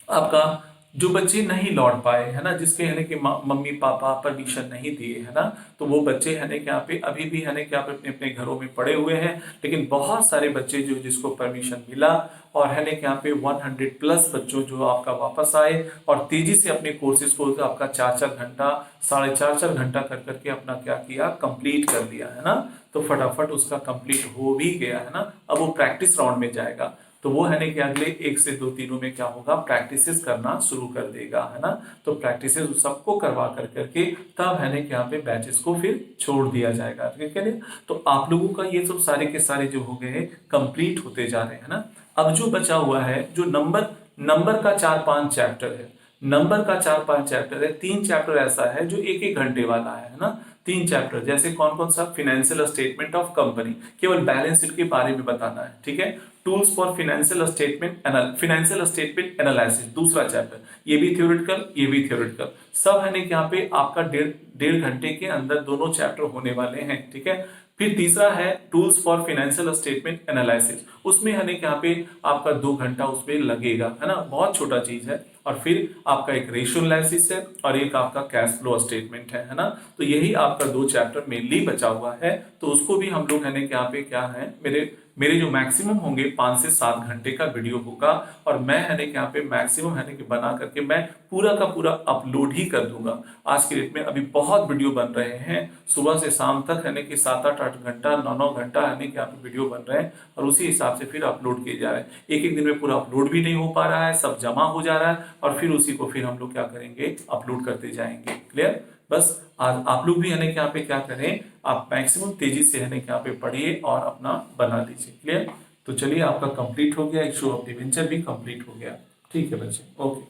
आपका जो बच्चे नहीं लौट पाए, है ना, जिसके है ना कि मम्मी पापा परमिशन नहीं दिए, है ना, तो वो बच्चे है ना कि यहाँ पे अभी भी है ना कि आप अपने अपने घरों में पड़े हुए हैं। लेकिन बहुत सारे बच्चे जो जिसको परमिशन मिला, और है ना कि यहाँ पे 100+ बच्चों जो आपका वापस आए और तेजी से अपने कोर्सेज को आपका 4 4 घंटा 4.5 घंटा कर करके अपना क्या किया, कंप्लीट कर लिया, है ना। तो फटाफट उसका कंप्लीट हो भी गया, है ना। अब वो प्रैक्टिस राउंड में जाएगा। तो वो है ना कि अगले 1 से 2 दिनों में क्या होगा, प्रैक्टिसेस करना शुरू कर देगा, है ना। तो प्रैक्टिसेस सबको करवा कर करके तब है ना कि यहाँ पे बैचेस को फिर छोड़ दिया जाएगा, ठीक है। तो आप लोगों का ये सब सारे के सारे जो हो गए कंप्लीट होते जा रहे हैं ना। अब जो बचा हुआ है, जो नंबर नंबर का 4-5 चैप्टर है, नंबर का 4-5 चैप्टर है, 3 चैप्टर ऐसा है जो 1-1 घंटे वाला है ना। 3 चैप्टर जैसे कौन कौन सा, फाइनेंशियल स्टेटमेंट ऑफ कंपनी, केवल बैलेंस शीट के बारे में बताना है, ठीक है। Tools for financial statement analysis दूसरा चैप्टर, ये भी थ्योरेटिकल, ये भी थ्योरेटिकल, सब है ना कि यहाँ पे आपका डेढ़ डेढ़ घंटे के अंदर दोनों चैप्टर होने वाले हैं, ठीक है। फिर तीसरा है tools for financial statement analysis, उसमें है ना कि यहाँ पे आपका 2 घंटा उसमें लगेगा, है ना, बहुत छोटा चीज है। और फिर आपका एक रेशियो एनालिसिस है और एक आपका कैश फ्लो स्टेटमेंट है ना। तो यही आपका 2 चैप्टर मेनली बचा हुआ है। तो उसको भी हम लोग है ना कि यहाँ पे क्या है, मेरे मेरे जो मैक्सिमम होंगे 5 से 7 घंटे का वीडियो होगा, और मैं है ना कि यहाँ पे मैक्सिमम है ना कि बना करके मैं पूरा का पूरा अपलोड ही कर दूंगा। आज के डेट में अभी बहुत वीडियो बन रहे हैं, सुबह से शाम तक है ना कि 7-8 घंटा 9-9 घंटा है ना कि यहाँ पे वीडियो बन रहे हैं, और उसी हिसाब से फिर अपलोड किए जा रहे हैं। एक एक दिन में पूरा अपलोड भी नहीं हो पा रहा है, सब जमा हो जा रहा है, और फिर उसी को फिर हम लोग क्या करेंगे, अपलोड करते जाएंगे। क्लियर। बस आज आप लोग भी है ना कि यहाँ पे क्या करें, आप मैक्सिमम तेजी से है ना कि यहाँ पे पढ़िए और अपना बना लीजिए। क्लियर। तो चलिए, आपका कंप्लीट हो गया, इशू ऑफ डिवेंचर भी कंप्लीट हो गया। ठीक है बच्चे, ओके।